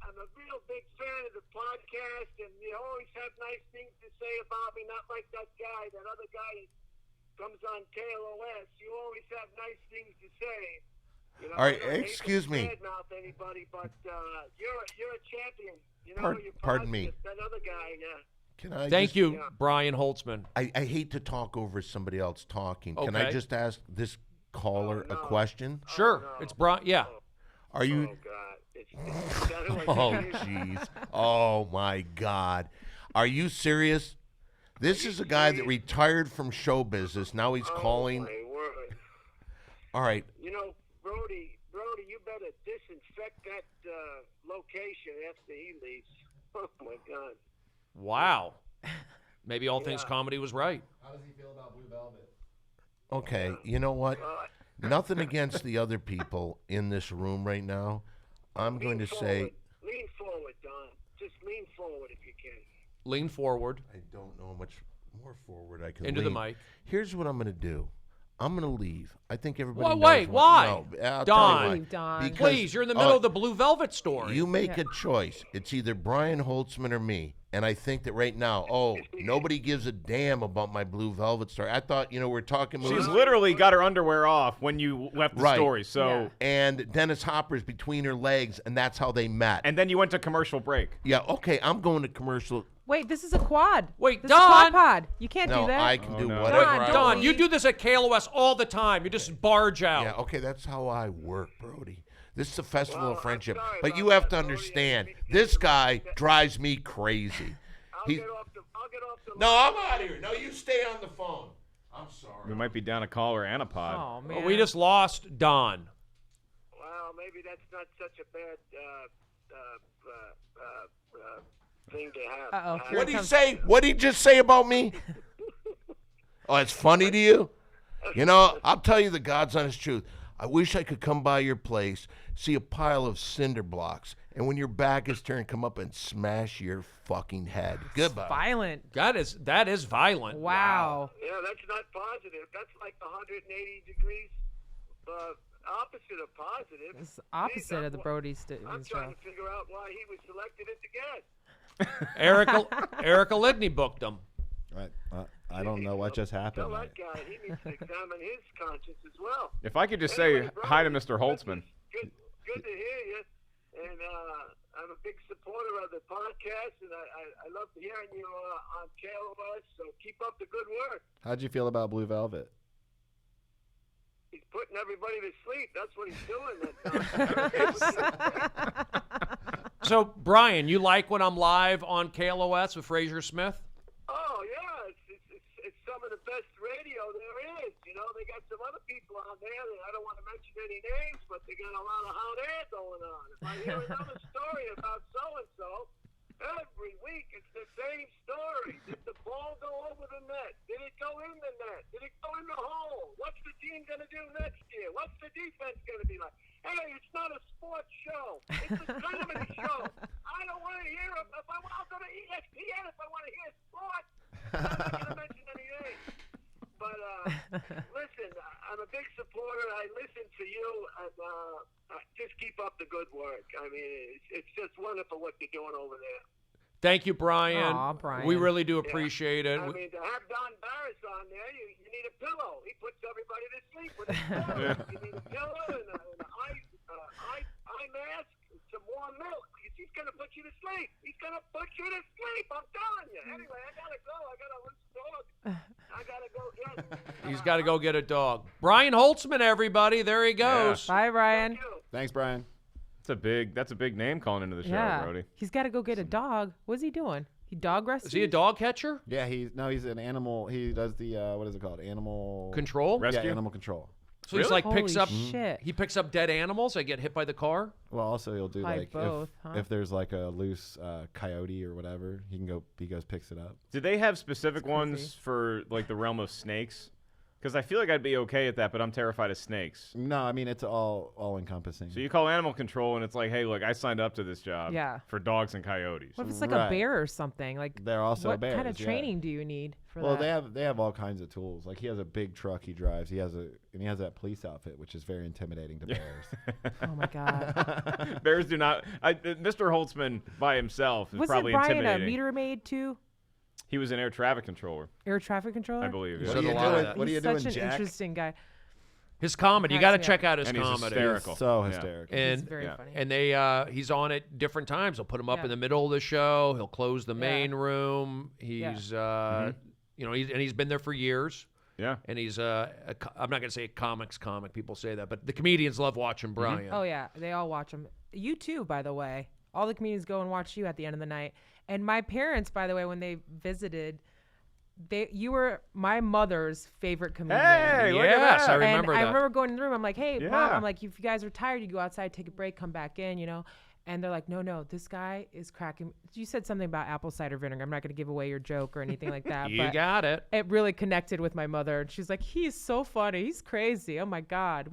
I'm a real big fan of the podcast, and you always have nice things to say about me, not like that guy, that other guy that comes on KLOS. You always have nice things to say. You know, All right, I don't hate to excuse me. badmouth anybody, but you're a champion. You know, you're Pardon me. positive. That other guy, Can I Thank just- you, Brian Holtzman. I hate to talk over somebody else talking. Can I Okay. just ask this caller a question? Sure. no. It's Brian. Yeah. Are you... Oh, God. It's sounded like Oh, jeez. Oh, my God. Are you serious? This is a guy that retired from show business. Now he's calling. Oh, my word. All right. You know, Brody, you better disinfect that location after he leaves. Oh my God. Wow. Maybe All Things Comedy was right. How does he feel about Blue Velvet? Okay. You know what? Nothing against the other people in this room right now. I'm going to say... Lean forward, Don. Just lean forward if you can. Lean forward I don't know how much more forward I can into the lean. mic. Here's what I'm going to do. I'm going to leave. I think everybody Well, knows wait, what- why? No, I'll tell you Don. why. Leave, Don. Because- Please, you're in the middle of the Blue Velvet story. You make a choice. It's either Brian Holtzman or me. And I think that right now, nobody gives a damn about my Blue Velvet story. I thought, we're talking movies. She's literally got her underwear off when you left the Right. story. So, Yeah. And Dennis Hopper's between her legs, and that's how they met. and then you went to commercial break. Yeah, okay, I'm going to commercial. Wait, this is a quad. Wait, this is a quad Don. pod. You can't No, do that. I can do no. whatever Don, I don't want. Don, you do this at KLOS all the time. You just barge out. Yeah, okay, that's how I work, Brody. This is a festival Well, of I'm friendship. sorry But about you have that, to Brody. understand, I didn't mean to this get guy interrupted. drives me crazy. I'll He- get off the No, I'm out of here. No, you stay on the phone. I'm sorry. We might be down a caller and a pod. Oh man. Well, we just lost Don. Well, maybe that's not such a bad thing to have. Uh-oh, here What'd he comes- say? What'd he just say about me? Oh, it's funny to you? You know, I'll tell you the God's honest truth. I wish I could come by your place, see a pile of cinder blocks, and when your back is turned, come up and smash your fucking head. Goodbye. Violent. that is violent. Wow. Yeah, that's not positive. That's like 180 degrees opposite of positive. It's opposite of the Brody I'm show. trying to figure out why he was selected as the guest. Erica Lidney booked him. Right. I don't know what just happened. Tell that guy he needs to examine his conscience as well. If I could just say Anyway, hi to Brody, Mr. Holtzman. Good to hear you. And I'm a big supporter of the podcast, and I love hearing you on KLOS. So keep up the good work. How'd you feel about Blue Velvet? He's putting everybody to sleep. That's what he's doing. So, Brian, you like when I'm live on KLOS with Fraser Smith? Oh yeah, it's some of the best radio there is. You know, they got some other people on there that I don't want to mention any names, but they got a lot of hot air going on. If I hear another story about so and so, every week it's the same story. Did the ball go over the net? Did it go in the net? Did it go in the hole? What's the team gonna do next year? What's the defense gonna be like? Hey, it's not a sports show. It's a comedy show. I don't want to hear it. I'll go to ESPN if I want to hear sports. I'm not going to mention any names. But listen, I'm a big supporter. I listen to you, and just keep up the good work. I mean, it's just wonderful what you're doing over there. Thank you, Brian. Aw, Brian. We really do appreciate it. I mean, to have Don Barris on there, you need a pillow. He puts everybody to sleep with his pillow. You need a pillow and an eye mask and some warm milk. He's going to put you to sleep. He's going to put you to sleep. I'm telling you. Anyway, I got to go. I got to loose dog. I got to go get He's got to go get a dog. Brian Holtzman, everybody. There he goes. Bye, Brian. you. Thanks, Brian. That's a big name calling into the show, Yeah. Brody. He's got to go get a dog. What's he doing? He dog rescues? Is he a dog catcher? Yeah, he's an animal. He does the what is it called? Animal Control? Rescue? Yeah, animal control. So he's like picks Holy up shit. he picks up dead animals that get hit by the car. Well, also he'll do Probably like both, huh? if there's like a loose coyote or whatever, he goes picks it up. Do they have specific ones for like the realm of snakes? Because I feel like I'd be okay at that, but I'm terrified of snakes. No, I mean it's all encompassing. So you call animal control, and it's like, hey, look, I signed up to this job Yeah. for dogs and coyotes. What if it's like Right. a bear or something? Like, They're also what bears. kind of yeah. training do you need for Well, that? they have all kinds of tools. Like he has a big truck he drives. He has that police outfit, which is very intimidating to bears. Oh my God. Bears do not. Mr. Holtzman by himself is Wasn't probably Brian a intimidating. meter maid too? He was an air traffic controller, Air traffic controller? I believe. He's yeah. done a you lot of doing? that. What are you He's doing, such an Jack? interesting guy. His comedy. You got to Yeah. check out his And he's comedy. hysterical. So Yeah. hysterical. And He's very yeah. funny. and they he's on at different times. They'll put him up Yeah. in the middle of the show. He'll close the Yeah. main room. He's you know, he's been there for years. Yeah. And he's I'm not going to say a comics comic. People say that, but the comedians love watching Brian. Oh yeah, they all watch him. You too, by the way. All the comedians go and watch you at the end of the night. And my parents, by the way, when they visited, you were my mother's favorite comedian. Hey, look at Yes, that. I And remember I that. remember going in the room. I'm like, hey, Mom. Yeah. I'm like, if you guys are tired, you go outside, take a break, come back in, you know. And they're like, no, this guy is cracking. You said something about apple cider vinegar. I'm not going to give away your joke or anything like that. You but got it. it really connected with my mother. And she's like, he's so funny. He's crazy. Oh my God.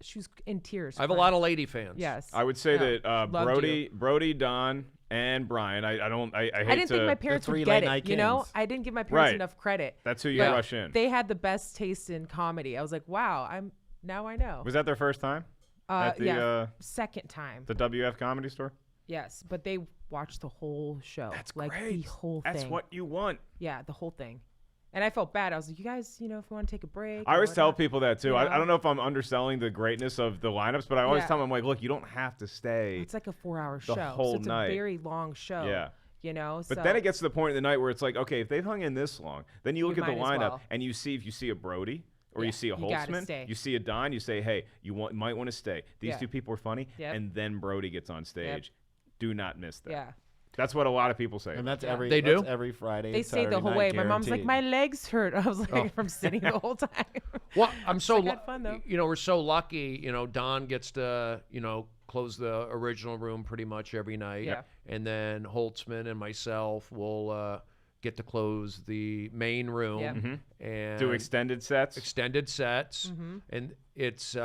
She was in tears. I have a lot of lady fans. Yes. I would say Yeah. that Loved Brody, Don, and Brian. I hate I didn't think my parents three would late get night it. You know, kings. I didn't give my parents Right. enough credit. That's who you But rush in. They had the best taste in comedy. I was like, wow, now I know. Was that their first time at the yeah, second time. the WF Comedy Store? Yes, but they watched the whole show. That's like great. the whole That's thing. what you want. Yeah, the whole thing. And I felt bad. I was like, you guys, you know, if you want to take a break. I or always tell whatnot." people that too. You I know? don't know if I'm underselling the greatness of the lineups, but I always Yeah. tell them like, look, you don't have to stay. It's like a 4-hour the show. whole so it's night. a very long show. Yeah. You know, But so then it gets to the point in the night where it's like, okay, if they've hung in this long, then you look You at the might as lineup well. and you see if you see a Brody or Yeah, you see a you gotta Holtzman, stay. you see a Don, you say, hey, might want to stay. These Yeah. two people are funny, Yep. and then Brody gets on stage. Do not miss that. Yeah. That's what a lot of people say. And that's Yeah. every They that's do? every Friday. They and stayed the Saturday whole night, way. My mom's like, guaranteed. my legs hurt. I was like, Oh. from sitting the whole time. Well, I'm so I had fun, though. you know, we're so lucky, you know, Don gets to, you know, close the original room pretty much every night. Yeah. And then Holtzman and myself will get to close the main room Yep. and Do extended sets. extended sets. And it's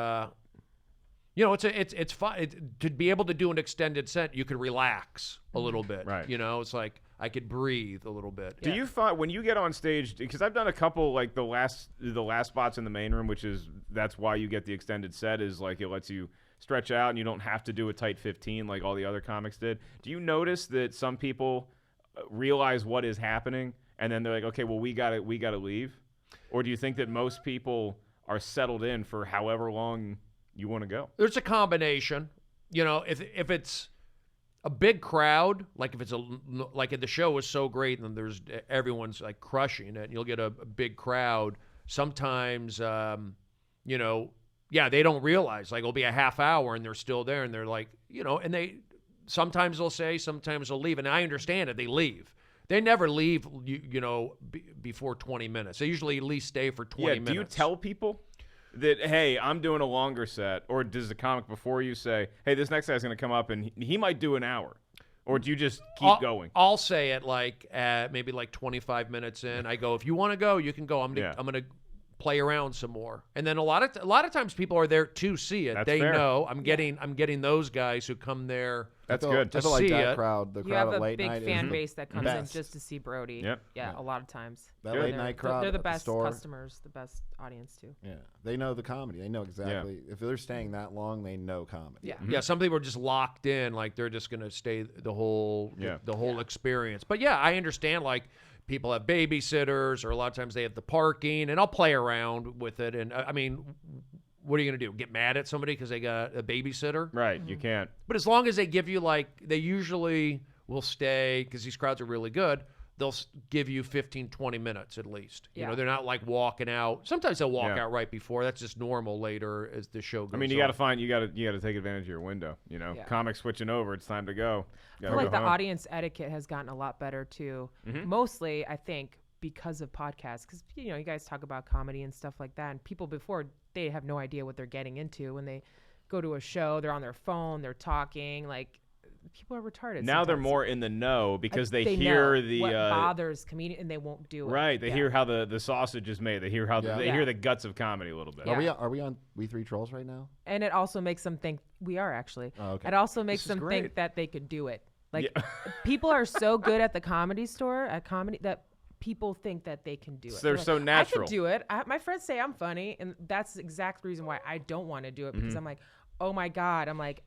it's fun to be able to do an extended set. You could relax a little bit. Right. It's like I could breathe a little bit. Do you find when you get on stage, because I've done a couple, like the last spots in the main room, that's why you get the extended set, is like it lets you stretch out and you don't have to do a tight 15 like all the other comics did. Do you notice that some people realize what is happening and then they're like, okay, well, we gotta leave? Or do you think that most people are settled in for however long you want to go? There's a combination. If it's a big crowd, like if the show is so great and there's everyone's like crushing it, and you'll get a big crowd. Sometimes, they don't realize, like it'll be a half hour and they're still there and they're like, and sometimes they'll say, sometimes they'll leave, and I understand it. They leave. They never leave, before 20 minutes. They usually at least stay for 20 minutes. Do you tell people that, hey, I'm doing a longer set? Or does the comic before you say, hey, this next guy's going to come up and he might do an hour? Or do you just keep going? I'll say it like maybe like 25 minutes in. I go, if you want to go, you can go. I'm gonna play around some more. And then a lot of times people are there to see it. That's they fair. know I'm getting those guys who come there. That's I feel- good. I feel like see that it. crowd, the You crowd have at a late big night fan is base that comes best. in just to see Brody. Yep. Yeah, a lot of times. That Good. late night crowd. They're the at best store. customers, the best audience too. Yeah, they know the comedy. They know exactly if they're staying that long. They know comedy. Yeah. Yeah, some people are just locked in, like they're just going to stay the whole experience. But yeah, I understand. Like people have babysitters, or a lot of times they have the parking, and I'll play around with it. And I mean, what are you going to do? Get mad at somebody because they got a babysitter? Right, you can't. But as long as they give you they usually will stay, because these crowds are really good. They'll give you 15, 20 minutes at least. Yeah. They're not like walking out. Sometimes they'll walk Yeah. out right before. That's just normal later as the show goes I mean, you on. got to take advantage of your window. Yeah. Comics switching over. It's time to go. I feel like the audience etiquette has gotten a lot better too. Mostly, I think, because of podcasts. Because you guys talk about comedy and stuff like that, and people before, they have no idea what they're getting into when they go to a show. They're on their phone. They're talking like. People are retarded. Now they're sometimes. more in the know because they know hear the what bothers comedian, and they won't do it. right. They Yeah. hear how the sausage is made. They hear how Yeah. they Yeah. hear the guts of comedy a little bit. Yeah. Are we on We Three Trolls right now? And it also makes them think we are actually. Oh, okay. It also makes This is them great. think that they could do it. Like Yeah. people are so good at the comedy store at comedy that people think that they can do it. They're like, so natural. I could do it. My friends say I'm funny, and that's the exact reason why I don't want to do it, because I'm like, oh my god, I'm like,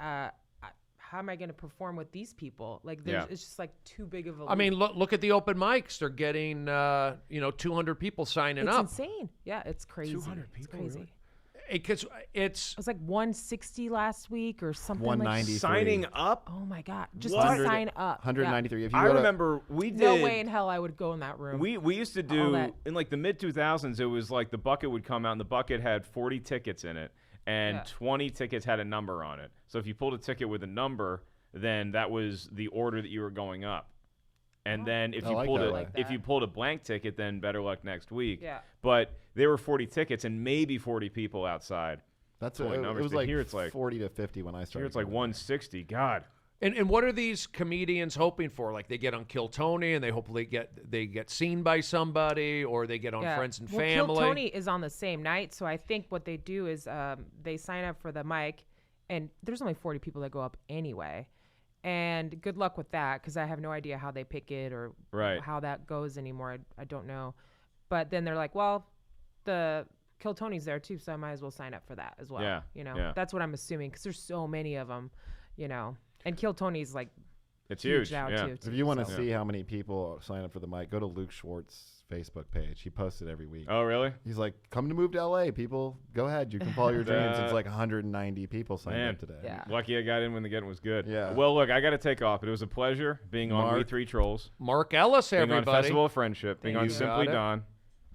how am I going to perform with these people? Like, Yeah. it's just like too big of a. I mean, leap. look at the open mics. They're getting 200 people signing it's up. insane. Yeah, it's crazy. 200 It's people, crazy. really? Because it's It was like 160 last week or something. 190. Like, Signing up. oh my god, just What? to sign up. 193. If you I go to- remember we did. No way in hell I would go in that room. We used to All do that. in like the mid 2000s. It was like the bucket would come out, and the bucket had 40 tickets in it, and Yeah. 20 tickets had a number on it. So if you pulled a ticket with a number, then that was the order that you were going up. And then if I you like pulled that a way. Like if that. you pulled a blank ticket, then better luck next week. Yeah. But there were 40 tickets and maybe 40 people outside. That's pulling it numbers, was but like here it's like 40 to 50 when I started. Here it's like going. 160. God. and what are these comedians hoping for? Like they get on Kill Tony and they hopefully get seen by somebody, or they get on Friends and Well, Family. Kill Tony is on the same night, so I think what they do is they sign up for the mic, and there's only 40 people that go up anyway. And good luck with that, because I have no idea how they pick it or Right. how that goes anymore. I don't know. But then they're like, well, the Kill Tony's there too, so I might as well sign up for that as well. Yeah, yeah. That's what I'm assuming, because there's so many of them, And Kill Tony's like It's huge. now Yeah. too. If you want to so. see how many people sign up for the mic, go to Luke Schwartz's Facebook page. He posts it every week. Oh, really? He's like, come to move to LA, people. Go ahead. You can follow your dreams. Uh, It's like 190 people signed Man. up today. Yeah. Lucky I got in when the getting was good. Yeah. Well, look, I got to take off, but it was a pleasure being on We Mark. Three Trolls, Mark Ellis, being on everybody. Festival of Friendship, being Thank on you. Simply Got it. Don.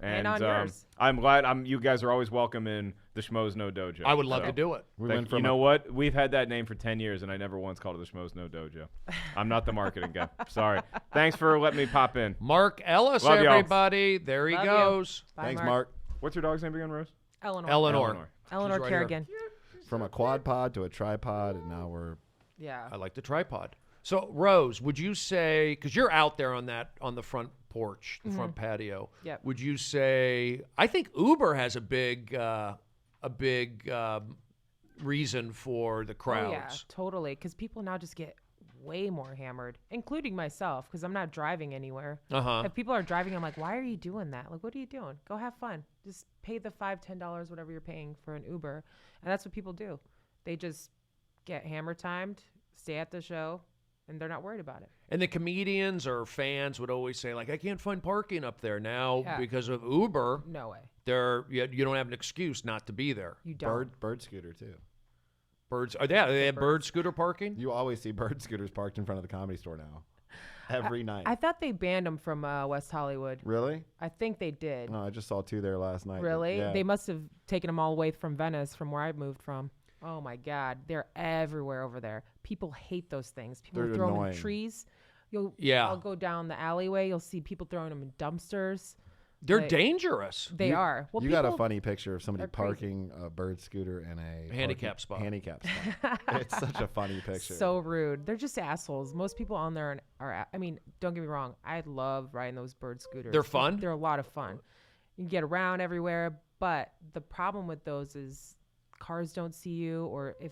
And on yours. I'm glad you guys are always welcome in the Schmoes No Dojo. I would love So, to do it. We thank- went from you know what? We've had that name for 10 years, and I never once called it the Schmoes No Dojo. I'm not the marketing guy. Sorry. Thanks for letting me pop in. Mark Ellis, Love y'all. everybody. There he Love you. goes. Bye, Thanks, Mark. Mark. What's your dog's name again, Rose? Eleanor. Eleanor. Eleanor She's right Kerrigan. From a quad pod to a tripod, and now we're Yeah. I like the tripod. So, Rose, would you say, because you're out there on the front porch, the front patio, Yep. would you say, I think Uber has a big reason for the crowds. Oh, yeah, totally. Because people now just get way more hammered, including myself, because I'm not driving anywhere. Uh-huh. If people are driving, I'm like, why are you doing that? Like, what are you doing? Go have fun. Just pay the $5, $10, whatever you're paying for an Uber. And that's what people do. They just get hammer timed, stay at the show, and they're not worried about it. And the comedians or fans would always say, like, I can't find parking up there now Yeah. because of Uber. No way. You don't have an excuse not to be there. You don't. bird scooter too. Birds are there. They have bird scooter parking. You always see bird scooters parked in front of the Comedy Store now. Every night. I thought they banned them from West Hollywood. Really? I think they did. No, I just saw 2 there last night. Really? Yeah. They must have taken them all the way from Venice, from where I moved from. Oh my God, they're everywhere over there. People hate those things. People They're throw them annoying. in trees. Yeah. I'll go down the alleyway. You'll see people throwing them in dumpsters. They're Like, dangerous. They are. Well, You got a people- funny picture of somebody are crazy. parking a bird scooter in a Handicap spot. Handicap spot. It's such a funny picture. So rude. They're just assholes. Most people on there are. I mean, don't get me wrong. I love riding those bird scooters. They're fun? They're a lot of fun. You can get around everywhere, but the problem with those is cars don't see you, or if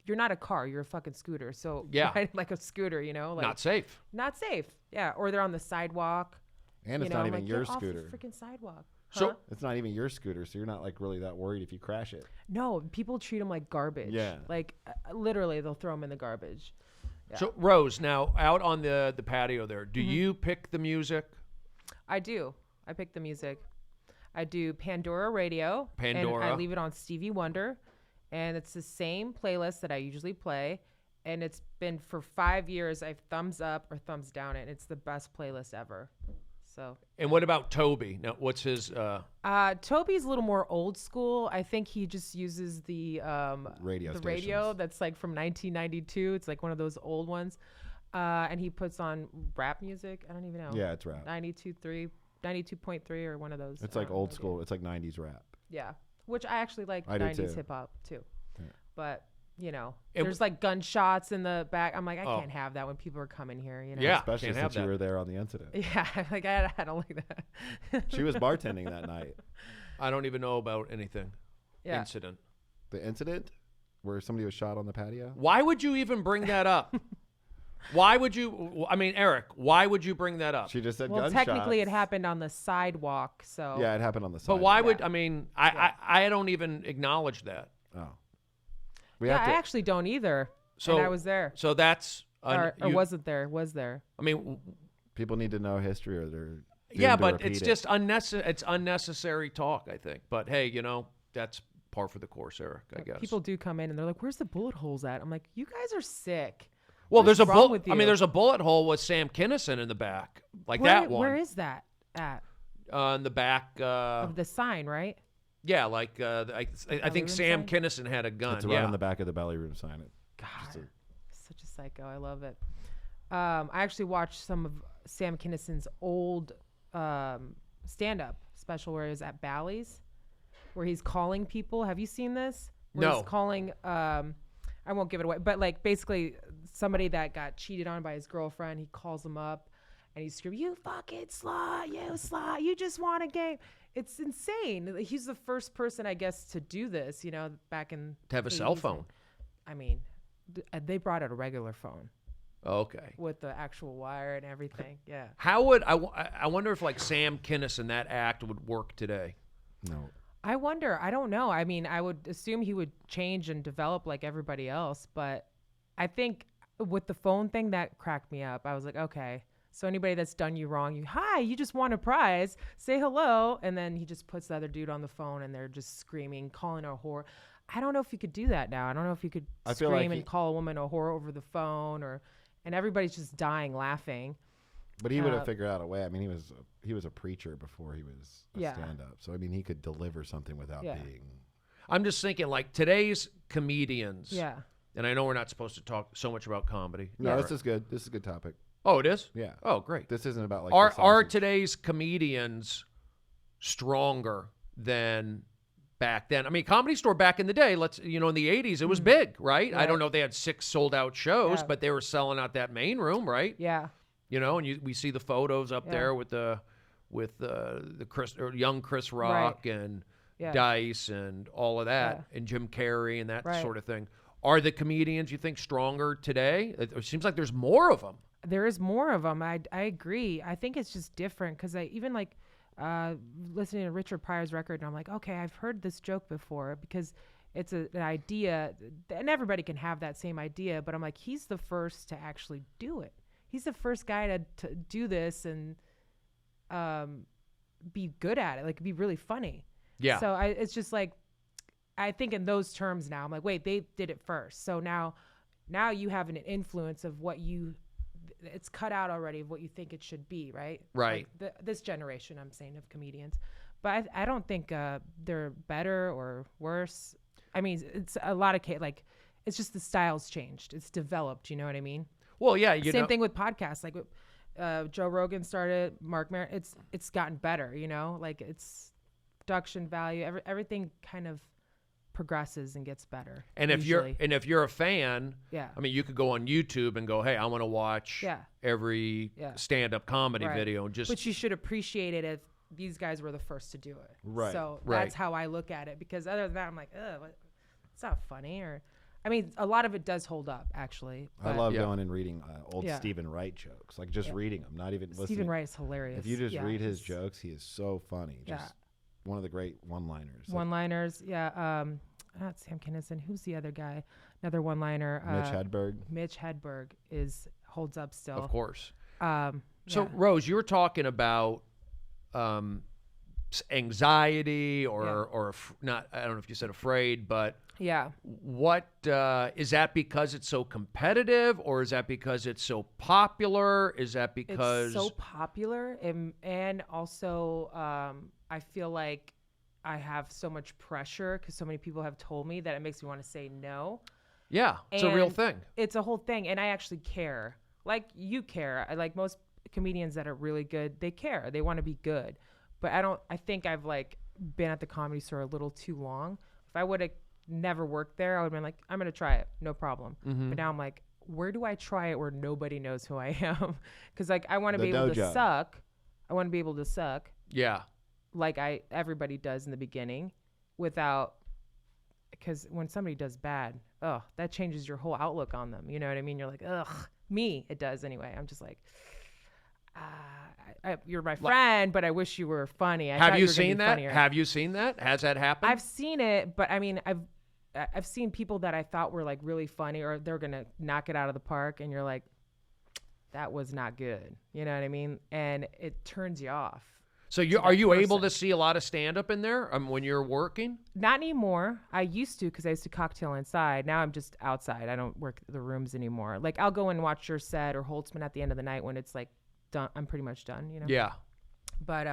you're not a car, you're a fucking scooter. So Yeah. ride like a scooter, you know, like Not safe. not safe. Yeah, or they're on the sidewalk. and it's you know, not I'm even like, your get off the scooter. freaking sidewalk. So- Huh? It's not even your scooter, so you're not like really that worried if you crash it. No, people treat them like garbage. Yeah. Like literally, they'll throw them in the garbage. Yeah. So, Rose, now out on the patio there, Mm-hmm. do you pick the music? I do. I pick the music. I do Pandora Radio. And Pandora. I leave it on Stevie Wonder. And it's the same playlist that I usually play. And it's been for 5 years. I've thumbs up or thumbs down it. And it's the best playlist ever. So And what about Toby? Now, what's his? Toby's a little more old school. I think he just uses the Radio the radio stations. that's like from 1992. It's like one of those old ones. And he puts on rap music. I don't even know. Yeah, it's rap. 92.3 or one of those. It's I like don't old know. school. It's like 90s rap. Yeah, which I actually like I do 90s too. hip hop too. Yeah. But, you know, And there's like gunshots in the back. I'm like, I Oh. can't have that when people are coming here, you know? Yeah. Especially can't since have you that. were there on the incident. Yeah, like I don't like that. She was bartending that night. I don't even know about anything. Yeah. Incident. The incident where somebody was shot on the patio. Why would you even bring that up? Why would you? I mean, Eric, why would you bring that up? She just said Well, gunshots. technically it happened on the sidewalk, so. Yeah, it happened on the side. But why would? Yeah. I mean, I don't even acknowledge that. Oh. We Yeah, have to. I actually don't either. So and I was there. So that's. Or wasn't there. Was there. I mean, People need to know history, or they're. yeah, doomed to but repeat it's it. just unnecessary. It's unnecessary talk, I think. But hey, you know, that's par for the course, Eric. I guess. People do come in and they're like, where's the bullet holes at? I'm like, you guys are sick. Well, What's there's a wrong bullet. with I mean, you? there's a bullet hole with Sam Kinison in the back, like Where- that one. Where is that at? In the back. Of the sign, right? Yeah, like I think room Sam sign? Kinison had a gun. It's yeah. right on the back of the belly room sign. God, such a psycho. I love it. I actually watched some of Sam Kinnison's old stand-up special where he was at Bally's, where he's calling people. Have you seen this? Where No. He's calling. I won't give it away, but like basically somebody that got cheated on by his girlfriend. He calls him up, and he's screaming, "You fucking slut! You slut! You just want a game!" It's insane. He's the first person, I guess, to do this. You know, back in To have a cell 80s. phone. I mean, they brought out a regular phone Okay. with the actual wire and everything. Yeah. How would I wonder if like Sam Kinison that act would work today? No. I wonder. I don't know. I mean, I would assume he would change and develop like everybody else, but I think with the phone thing that cracked me up. I was like, okay, so anybody that's done you wrong, you just won a prize, say hello, and then he just puts the other dude on the phone and they're just screaming, calling her a whore. I don't know if you could do that now. I don't know if you could I feel scream like and call a woman a whore over the phone, and everybody's just dying laughing. But he would have figured out a way. I mean, he was a preacher before he was a Yeah. stand-up. So I mean, he could deliver something without Yeah. being. I'm just thinking like today's comedians. Yeah. And I know we're not supposed to talk so much about comedy. No, this is good. This is a good topic. Oh, it is? Yeah. Oh, great. This isn't about like. Are the sausage. today's comedians stronger than back then. I mean, Comedy Store back in the day, in the 80s, it was big, right? I don't know if they had 6 sold out shows, Yeah. but they were selling out that main room, right? Yeah. And we see the photos up Yeah. there with the young Chris Rock and Yeah. Dice and all of that, Yeah. and Jim Carrey and that Right. sort of thing. Are the comedians, you think, stronger today? It seems like there's more of them. There is more of them. I agree. I think it's just different because I even like listening to Richard Pryor's record, and I'm like, okay, I've heard this joke before because it's an idea, and everybody can have that same idea. But I'm like, he's the first to actually do it. He's the first guy to do this and be good at it, like be really funny. Yeah. So it's just like, I think in those terms now. I'm like, wait, they did it first. So now you have an influence of it's cut out already of what you think it should be, right? Right. Like this generation, I'm saying, of comedians. But I don't think they're better or worse. I mean, it's a lot of it's just the style's changed. It's developed. You know what I mean? Well, yeah. Same thing with podcasts. Like Joe Rogan started, Mark Maron. It's gotten better. Like it's production value. Everything kind of progresses and gets better. And if you're a fan, Yeah. I mean, you could go on YouTube and go, hey, I want to watch Yeah. every Yeah. stand-up comedy Right. video, and just But you should appreciate it if these guys were the first to do it. Right. So Right. that's how I look at it, because other than that, I'm like, it's not funny. I mean, a lot of it does hold up, actually. I but- love Yeah. going and reading old Yeah. Stephen Wright jokes, like just reading them, not even listening. Stephen Wright is hilarious. If you just Yeah, read his he's- jokes, he is so funny. Yeah. Just one of the great one-liners. Like One-liners, yeah. Not Sam Kinison. Who's the other guy? Another one-liner. Mitch Hedberg. Mitch Hedberg holds up still. of course. So So, Rose, you were talking about anxiety not. I don't know if you said afraid, but yeah. what is that because it's so competitive, or is that because it's so popular? Is that because It's so popular, and also I feel like I have so much pressure because so many people have told me that it makes me want to say no. yeah, it's a real And thing. It's a whole thing, and I actually care. Like you care. Like most comedians that are really good, they care. They want to be good. But I think I've been at the Comedy Store a little too long. If I would have never worked there, I would have been like, I'm going to try it. No problem. Mm-hmm. But now I'm like, where do I try it where nobody knows who I am? Because I want to The be able to dojo. suck. I want to be able to suck Yeah. like everybody does in the beginning because when somebody does bad, that changes your whole outlook on them. You know what I mean? You're like, it does anyway. I'm just like, you're my friend, but I wish you were funny. Have you seen that? Have you seen that? Has that happened? I've seen it, but I mean, I've seen people that I thought were like really funny, or they're gonna knock it out of the park, and you're like, that was not good. You know what I mean? And it turns you off. So are you able to see a lot of stand-up in there when you're working? Not anymore. I used to, because I used to cocktail inside. Now I'm just outside. I don't work the rooms anymore. Like I'll go and watch your set or Holtzman at the end of the night when it's like done. I'm pretty much done. Yeah. But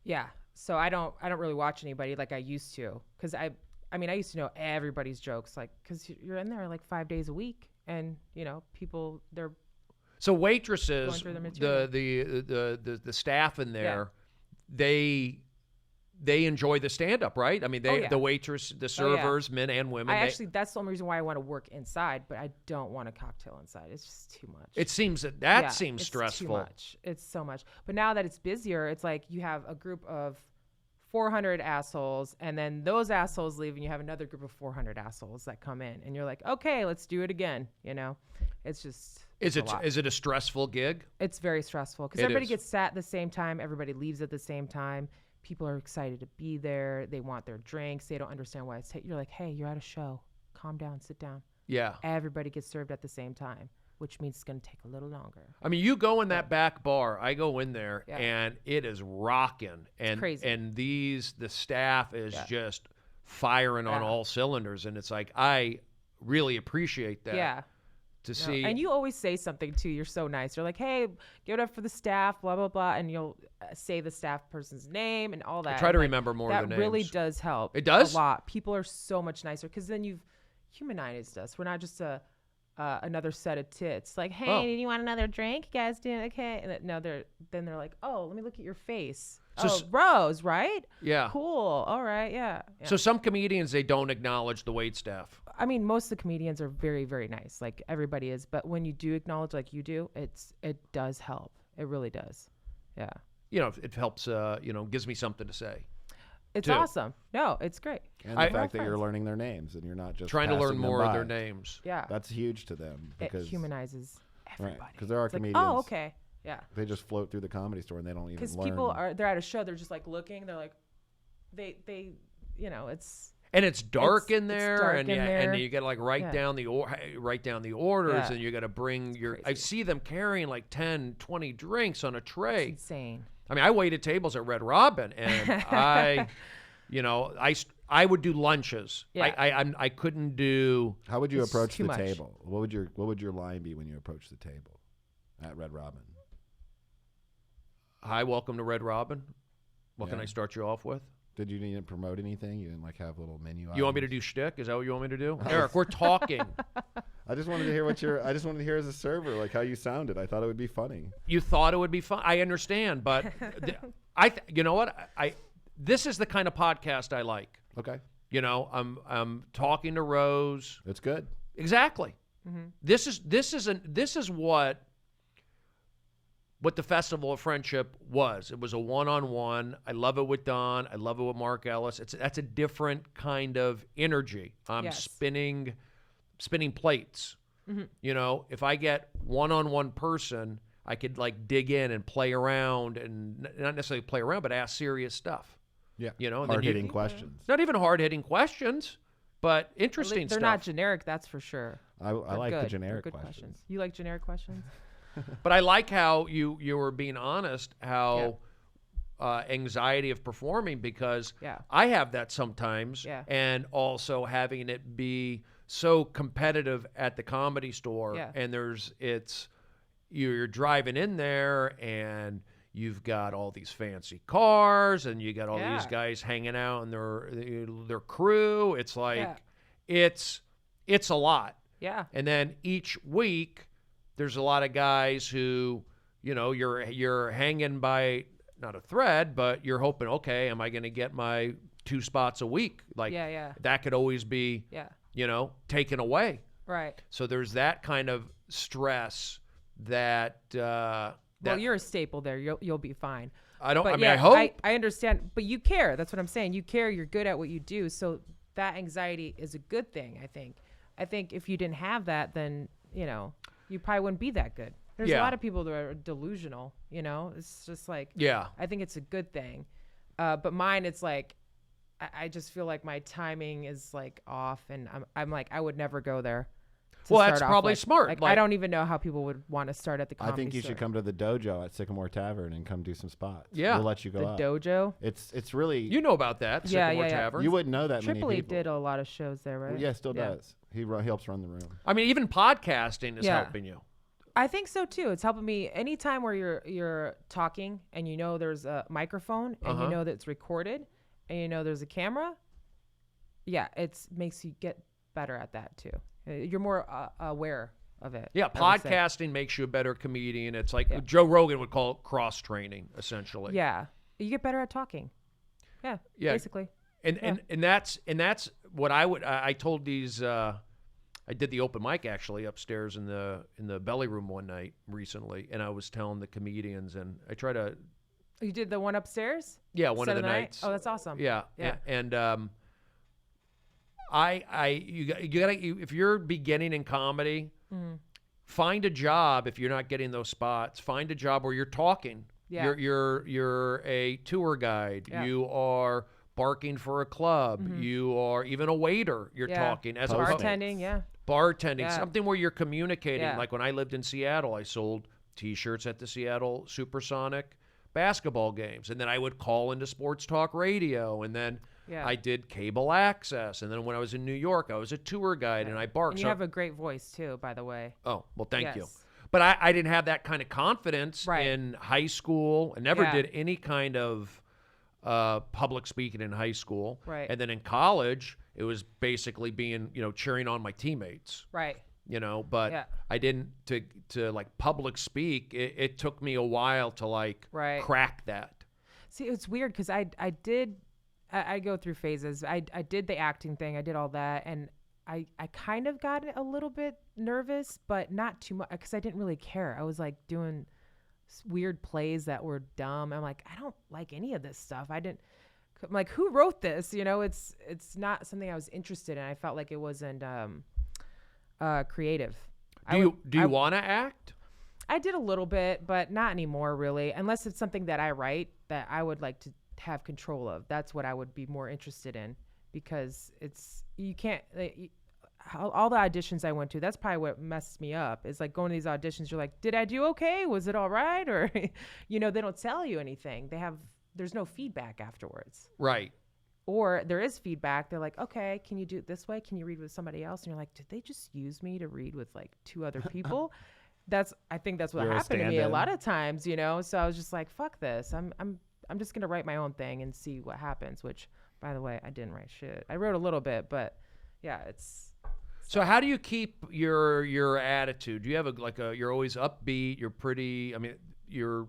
yeah. So I don't really watch anybody like I used to, because I used to know everybody's jokes, like because you're in there like 5 days a week, and people they're So waitresses, Going through the material. the staff in there, they enjoy the stand-up, right? I mean, the waitress, the servers, men and women. That's the only reason why I want to work inside, but I don't want a cocktail inside. It's just too much. It seems seems it's stressful. Too much. It's so much. But now that it's busier, it's like you have a group of 400 assholes, and then those assholes leave, and you have another group of 400 assholes that come in, and you're like, okay, let's do it again. It's just. Is a lot. it a stressful gig? It's very stressful because It everybody is. gets sat at the same time. Everybody leaves at the same time. People are excited to be there. They want their drinks. They don't understand why it's you're like, hey, you're at a show. Calm down. Sit down. Yeah. Everybody gets served at the same time, which means it's going to take a little longer. I mean, you go in that back bar. I go in there, Yeah. and it is rocking. And crazy. And the staff is Yeah. just firing on Yeah. all cylinders, and it's like I really appreciate that. Yeah. To No, see. and you always say something too. You're so nice. You're like, hey, give it up for the staff, blah, blah, blah. And you'll say the staff person's name and all that. I try to And, remember more of the That really names. does help. It does? A lot. People are so much nicer because then you've humanized us. We're not just another set of tits. Like, hey, Oh. do you want another drink? You guys do okay? And they're like, oh, let me look at your face. So Rose, right? yeah. Cool. All right. Yeah. So some comedians, they don't acknowledge the wait staff. I mean, most of the comedians are very, very nice. Like everybody is. But when you do acknowledge, like you do, it does help. It really does. Yeah. You know, it helps. Gives me something to say. It's too. awesome. No, it's great. And the I- fact that you're friends. learning their names and you're not just Trying to learn passing them more of by. their names. Yeah. That's huge to them It because humanizes right, everybody. 'cause there are It's like, comedians. oh, okay. Yeah. they just float through the comedy store and they don't even Because learn. people they're at a show, they're just like looking, they're like, they, it's, And it's dark It's- in it's there, dark and in and there. you got to like write Yeah. down the orders, Yeah. and you got to bring your. I crazy. see them carrying like 10, 20 drinks on a tray. insane. I mean, I waited tables at Red Robin, and I would do lunches. Yeah. I couldn't do. How would you It's approach too the much. table? What would your line be when you approach the table at Red Robin? Hi, welcome to Red Robin. What can Yeah. I start you off with? Did you need to promote anything? You didn't like have little menu. You want me to items? do shtick? Is that what you want me to do? Eric, we're talking. I just wanted to hear I just wanted to hear as a server, like how you sounded. I thought it would be funny. You thought it would be fun. I understand, but you know what? This is the kind of podcast I like. Okay, You know, I'm talking to Rose. it's good. Exactly. This is what the Festival of Friendship was. It was a one-on-one. I love it with Don. I love it with Mark Ellis. That's a different kind of energy. I'm Yes. spinning plates. You know, if I get one-on-one person, I could like dig in and play around, and not necessarily play around, but ask serious stuff. Yeah, You know, and then hard you- hitting questions. Not even hard-hitting questions, but They're interesting stuff. not generic, that's for sure. I They're like good. the generic They're good questions. You like generic questions? But I like how you were being honest, how anxiety of performing, because Yeah. I have that sometimes, Yeah. and also having it be so competitive at the Comedy Store, Yeah. and you're driving in there and you've got all these fancy cars and you got all these Yeah. guys hanging out and their crew. It's like Yeah. it's a lot. Yeah. And then each week, there's a lot of guys who, you know, you're hanging by not a thread, but you're hoping, okay, am I going to get my 2 spots a week? Like Yeah. that could always be, Yeah. you know, taken away. Right. So there's that kind of stress that Well, you're a staple there. You'll be fine. I don't. But I mean, yeah, I hope. I understand, but you care. That's what I'm saying. You care. You're good at what you do. So that anxiety is a good thing. I think if you didn't have that, then you know you probably wouldn't be that good. There's Yeah. a lot of people that are delusional. You know, it's just like Yeah. I think it's a good thing. But mine, it's like I just feel like my timing is like off, and I'm like I would never go there. to Well, that's start off probably with. smart. Like, Like- I don't even know how people would want to start at the I comedy think you store. should come to the dojo at Sycamore Tavern and come do some spots. Yeah. We'll let you go the up. dojo. It's really You know about that, Yeah, Sycamore yeah. Tavern. you wouldn't know that Triple many E people. did a lot of shows there, right? Well, yeah, still does. He helps run the room. I mean, even podcasting is Yeah. helping you. I think so too. It's helping me anytime where you're talking and you know there's a microphone and Uh-huh. you know that it's recorded and you know there's a camera. Yeah, it makes you get better at that too. You're more aware of it. Yeah, I would say. podcasting makes you a better comedian. It's like Yeah. Joe Rogan would call it cross training, essentially. Yeah, you get better at talking. Yeah, Yeah. basically. And that's what I told these. I did the open mic actually upstairs in the belly room one night recently, and I was telling the comedians, and I try to You did the one upstairs? one of the Saturday night? nights. Oh, that's awesome. Yeah, Yeah. and if you're beginning in comedy, Mm-hmm. find a job. If you're not getting those spots, find a job where you're talking. Yeah. You're a tour guide. Yeah. You are barking for a club. You are even a waiter. You're Yeah. talking as Postmates. a Bartending, yeah. bartending, Yeah. something where you're communicating. Yeah. Like when I lived in Seattle, I sold T-shirts at the Seattle Supersonic basketball games, and then I would call into sports talk radio, and then Yeah. I did cable access, and then when I was in New York, I was a tour guide, and I barked. And you have a great voice too, by the way. Oh, well, thank you. Yes. But I didn't have that kind of confidence Right. in high school. I never Yeah. did any kind of public speaking in high school. Right. And then in college, it was basically being, cheering on my teammates, Right. but Yeah. I didn't, to like public speak, it took me a while to like Right. crack that. See, it's weird because I go through phases. I did the acting thing. I did all that. And I kind of got a little bit nervous, but not too much because I didn't really care. I was like doing weird plays that were dumb. I'm like, I don't like any of this stuff. I'm like, who wrote this? You know, it's not something I was interested in. I felt like it wasn't creative. Do you want to act? I did a little bit, but not anymore really, unless it's something that I write that I would like to have control of. That's what I would be more interested in, because you can't all the auditions I went to, that's probably what messed me up. Is like going to these auditions, you're like, did I do okay? Was it all right? Or you know, they don't tell you anything. There's no feedback afterwards. Right. Or there is feedback. They're like, okay, can you do it this way? Can you read with somebody else? And you're like, did they just use me to read with like 2 other people? I think that's what happened to me a lot of times, you know? So I was just like, fuck this. I'm just going to write my own thing and see what happens, which by the way, I didn't write shit. I wrote a little bit, but yeah, So how do you keep your attitude? Do you have you're always upbeat, you're pretty, I mean, you're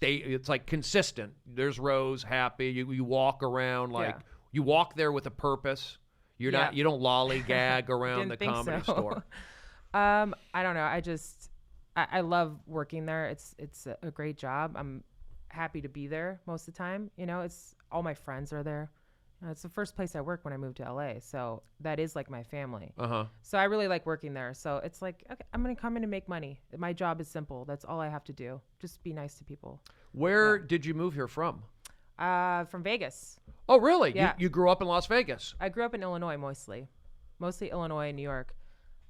it's like consistent. There's Rose happy. You walk around like you walk there with a purpose. You don't lollygag around the comedy store. I don't know. I love working there. It's a great job. I'm happy to be there most of the time. You know, it's all my friends are there. It's the first place I worked when I moved to LA. So that is like my family. Uh-huh. So I really like working there. So it's like, okay, I'm going to come in and make money. My job is simple. That's all I have to do. Just be nice to people. Where did you move here from? From Vegas. Oh, really? Yeah. You grew up in Las Vegas? I grew up in Illinois mostly Illinois and New York.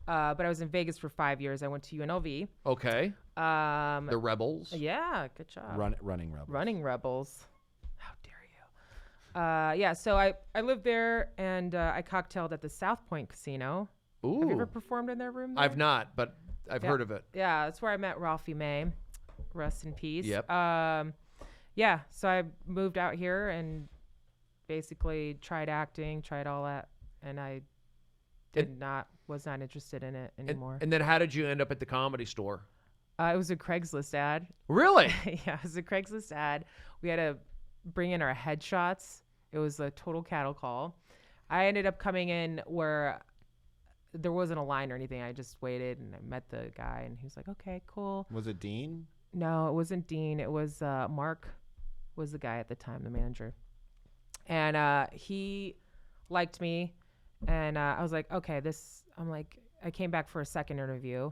But I was in Vegas for 5 years. I went to UNLV. Okay. The Rebels. Yeah, good job. Running Rebels. Running Rebels. How dare you? Yeah, so I lived there, and I cocktailed at the South Point Casino. Ooh. Have you ever performed in their room there? I've not, but I've heard of it. Yeah, that's where I met Ralphie May. Rest in peace. Yep. Yeah, so I moved out here and basically tried acting, tried all that, and I was not interested in it anymore. And then how did you end up at the Comedy Store? It was a Craigslist ad. Really? Yeah, it was a Craigslist ad. We had to bring in our headshots. It was a total cattle call. I ended up coming in where there wasn't a line or anything. I just waited and I met the guy and he was like, okay, cool. Was it Dean? No, it wasn't Dean. It was Mark was the guy at the time, the manager. And he liked me. And I was like, okay, I came back for a second interview.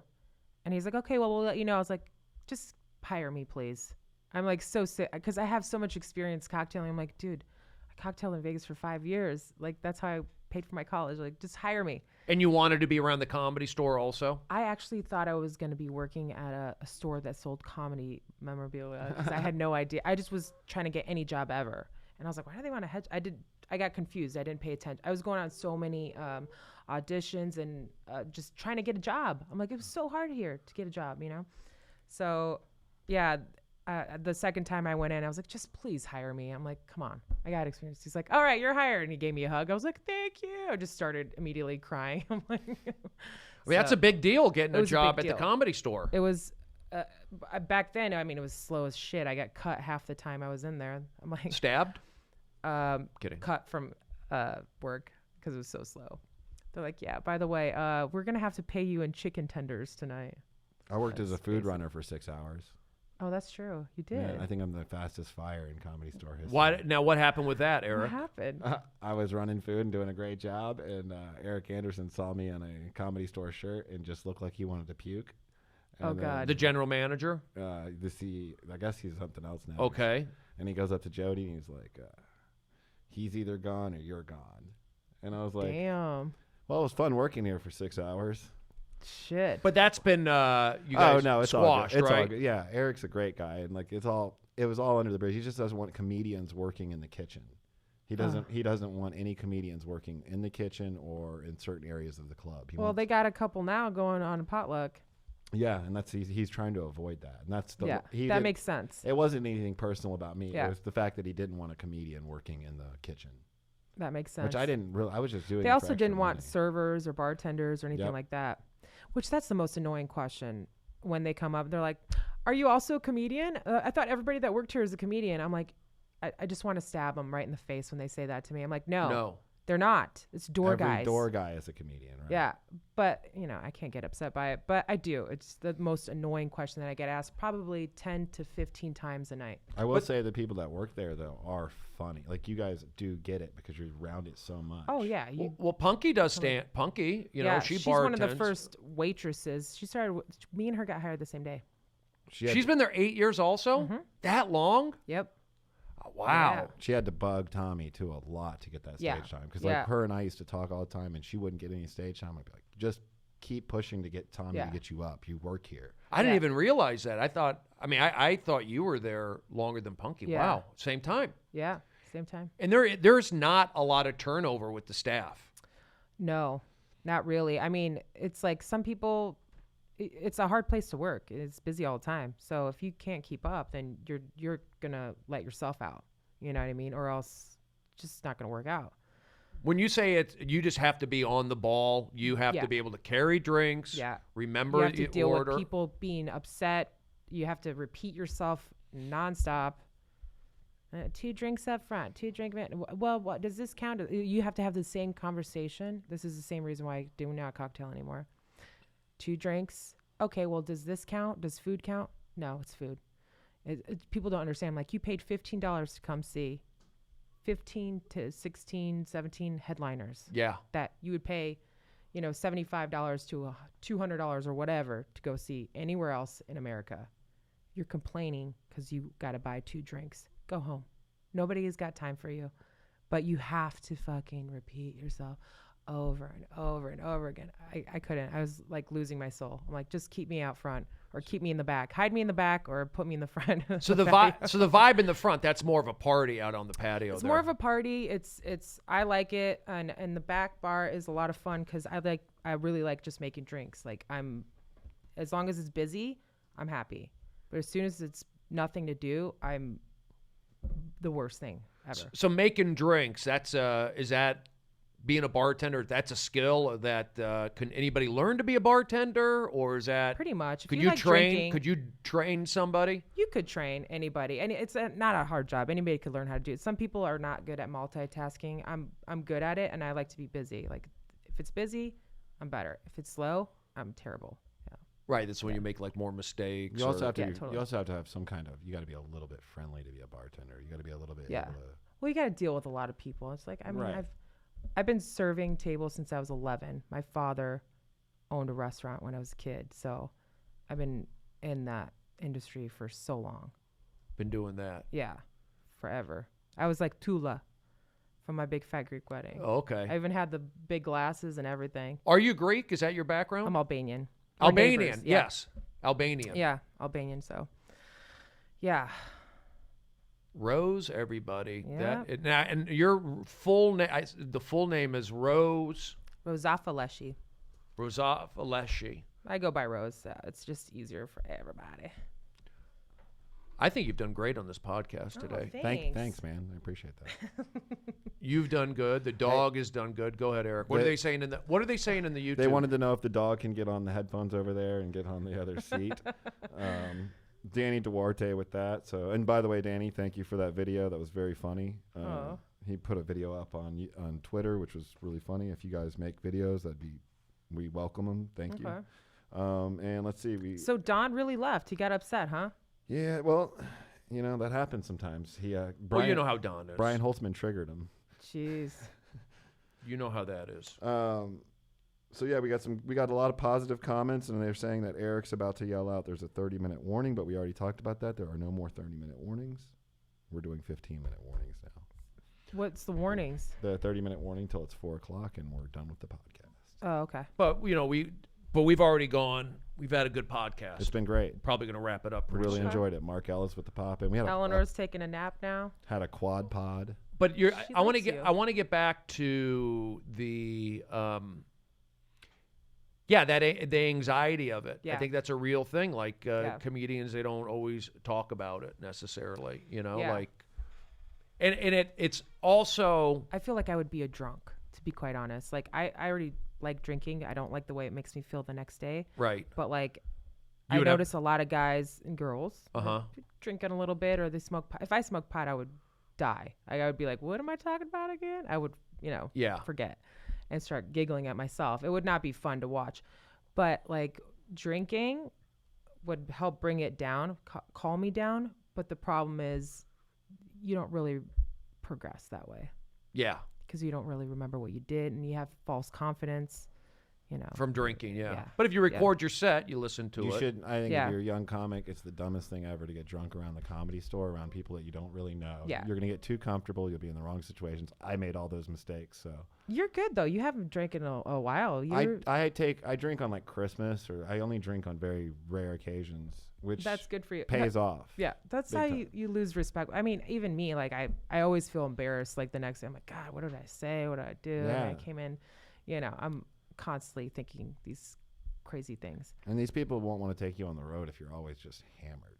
And he's like, okay, well, we'll let you know. I was like, just hire me, please. I'm like so sick because I have so much experience cocktailing. I'm like, dude, I cocktailed in Vegas for 5 years. Like, that's how I paid for my college. Like, just hire me. And you wanted to be around the Comedy Store also? I actually thought I was going to be working at a store that sold comedy memorabilia because I had no idea. I just was trying to get any job ever. And I was like, why do they want to hedge? I got confused. I didn't pay attention. I was going on so many auditions and just trying to get a job. I'm like, it was so hard here to get a job, you know? So, yeah, the second time I went in, I was like, just please hire me. I'm like, come on, I got experience. He's like, all right, you're hired. And he gave me a hug. I was like, thank you. I just started immediately crying. I'm like, I mean, that's a big deal, getting a job at the deal. Comedy Store. It was, back then, I mean, it was slow as shit. I got cut half the time I was in there. I'm like, Stabbed? Kidding. Cut from work because it was so slow. They're like, yeah, by the way, we're going to have to pay you in chicken tenders tonight. I worked as a food runner for 6 hours. Oh, that's true. You did. Yeah, I think I'm the fastest fire in Comedy Store history. What happened with that, What Eric? happened? I was running food and doing a great job, and Eric Anderson saw me in a Comedy Store shirt and just looked like he wanted to puke. And Oh, God. The general manager? I guess he's something else now. Okay. And he goes up to Jody and he's like, he's either gone or you're gone. And I was like, Damn. well, it was fun working here for 6 hours. Shit. But that's been you guys it's squashed, all good. It's right? all good. Yeah, Eric's a great guy, and like it was all under the bridge. He just doesn't want comedians working in the kitchen. He doesn't want any comedians working in the kitchen or in certain areas of the club. They got a couple now going on a potluck. Yeah, and he's trying to avoid that, and that's that makes sense. It wasn't anything personal about me. Yeah. It was the fact that he didn't want a comedian working in the kitchen. That makes sense. Which I didn't really. I was just doing. They it for also extra didn't want money. servers or bartenders or anything Yep. like that. Which that's the most annoying question when they come up. They're like, "Are you also a comedian?" I thought everybody that worked here is a comedian. I'm like, I just want to stab them right in the face when they say that to me. I'm like, no, No. they're not. It's door Every guys. door guy is a comedian, right? Yeah, but I can't get upset by it, but I do. It's the most annoying question that I get asked probably 10 to 15 times a night. I will say the people that work there though are funny. Like you guys do get it because you're around it so much. Oh yeah, Well, Punky does stand. Punky, she she's bartends. one of the first waitresses. She started. Me and her got hired the same day. She's been there 8 years also? That long? Yep. Oh, wow. Yeah. She had to bug Tommy too a lot to get that stage Yeah. time because Yeah. like her and I used to talk all the time and she wouldn't get any stage time. I'd be like, just keep pushing to get Tommy Yeah. to get you up. You work here. I didn't Yeah. even realize that. I thought you were there longer than Punky. Yeah. Wow. Same time. Yeah. Same time. And there's not a lot of turnover with the staff. No, not really. I mean, it's like some people. It's a hard place to work. It's busy all the time. So if you can't keep up, then you're gonna let yourself out. You know what I mean? Or else, it's just not gonna work out. When you say it, you just have to be on the ball. You have Yeah. to be able to carry drinks. Yeah. Remember You have to the deal order. with people being upset. You have to repeat yourself nonstop. 2 drinks up front, 2 drink. Well, what does this count? You have to have the same conversation. This is the same reason why I do not cocktail anymore. 2 drinks. Okay, well, does this count? Does food count? No, it's food. People don't understand. Like, you paid $15 to come see 15 to 16, 17 headliners Yeah. that you would pay, $75 to $200 or whatever to go see anywhere else in America. You're complaining because you got to buy 2 drinks. Go home. Nobody has got time for you. But you have to fucking repeat yourself over and over and over again. I couldn't. I was like losing my soul. I'm like, just keep me out front or keep me in the back. Hide me in the back or put me in the front. So the vibe in the front, that's more of a party out on the patio. It's more of a party. It's I like it, and the back bar is a lot of fun because I really like just making drinks. Like as long as it's busy, I'm happy. But as soon as it's nothing to do, I'm the worst thing ever. So making drinks, is that being a bartender? That's a skill that can anybody learn to be a bartender, or is that Pretty much. If Could you you like train? drinking- Could you train somebody? You could train anybody, and it's not a hard job. Anybody could learn how to do it. Some people are not good at multitasking. I'm good at it, and I like to be busy. Like if it's busy, I'm better. If it's slow, I'm terrible. Yeah. Right. That's when you make like more mistakes. You also or- have to. Yeah, totally. You also have to have some kind of. You got to be a little bit friendly to be a bartender. You got to be a little bit. Yeah. Able to, Well, you got to deal with a lot of people. It's like, I mean, Right. I've been serving tables since I was 11. My father owned a restaurant when I was a kid, so I've been in that industry for so long. Been doing that. Yeah, forever. I was like Tula from My Big Fat Greek Wedding. Oh, okay. I even had the big glasses and everything. Are you Greek? Is that your background? I'm Albanian. We're Albanian. neighbors, yeah. Yes. Albanian. Yeah, Albanian. So, yeah. Rose, everybody. Yeah. And your full name. The full name is Rose Rosafa Leshy. Rosafaleshi. I go by Rose. It's just easier for everybody. I think you've done great on this podcast today. Thanks, man. I appreciate that. You've done good. The dog has done good. Go ahead, Eric. What are they saying in the YouTube? They wanted to know if the dog can get on the headphones over there and get on the other seat. Danny Duarte with that. So, and by the way, Danny, thank you for that video. That was very funny. Aw. He put a video up on Twitter, which was really funny. If you guys make videos, we welcome them. Thank you. Okay. And let's see. So Don really left. He got upset, huh? Yeah, well, that happens sometimes. Well, you know how Don is. Brian Holtzman triggered him. Jeez. You know how that is. So yeah, we got a lot of positive comments, and they're saying that Eric's about to yell out there's a 30-minute warning, but we already talked about that. There are no more 30-minute warnings. We're doing 15-minute warnings now. What's the warnings? The 30-minute warning till it's 4:00, and we're done with the podcast. Oh, okay. But we've already gone. We've had a good podcast. It's been great. Probably going to wrap it up pretty Really soon. enjoyed it. Mark Ellis with the pop, and we had Eleanor's taking a nap now. had a quad pod. But She I want to likes get you. I want to get back to the the anxiety of it. I Yeah. think that's a real thing. Like Yeah. comedians, they don't always talk about it necessarily. Yeah. Like, and it's also I feel like I would be a drunk, to be quite honest. Like I already like drinking. I don't like the way it makes me feel the next day. right. But like, You I would have- notice a lot of guys and girls Uh-huh. drinking a little bit, or they smoke pot. If I smoke pot, I would die. I would be like, what am I talking about again? I would, Yeah. forget and start giggling at myself. It would not be fun to watch. But like drinking would help bring it down, calm me down. But the problem is you don't really progress that way Yeah. because you don't really remember what you did and you have false confidence, From drinking, yeah. Yeah. But if you record your set, you listen to You it. should. I think Yeah. if you're a young comic, it's the dumbest thing ever to get drunk around the comedy store, around people that you don't really know. Yeah. You're gonna get too comfortable. You'll be in the wrong situations. I made all those mistakes. So You're good though. You haven't drank in a while. You're, I drink on like Christmas, or I only drink on very rare occasions, which that's good for you. pays off. Yeah, that's Big how time. you lose respect. I mean, even me, like I always feel embarrassed. Like the next day, I'm like, God, what did I say? What did I do? And I Yeah. came in, I'm constantly thinking these crazy things. And these people won't want to take you on the road if you're always just hammered.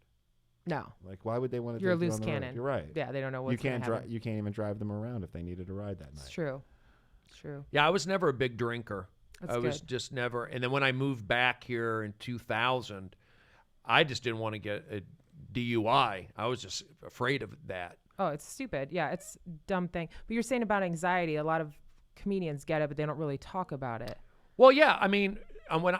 No, Like, why would they want to you're a take you loose on the road? cannon. You're right. Yeah, they don't know what's You can't gonna drive. You can't even drive them around if they needed a ride that It's night. true. It's true. Yeah, I was never a big drinker. That's I was good. just never. And then when I moved back here in 2000, I just didn't want to get a DUI. I was just afraid of that. Oh, it's stupid. Yeah, it's a dumb thing. But you're saying about anxiety. A lot of comedians get it, but they don't really talk about it. Well, yeah, I mean,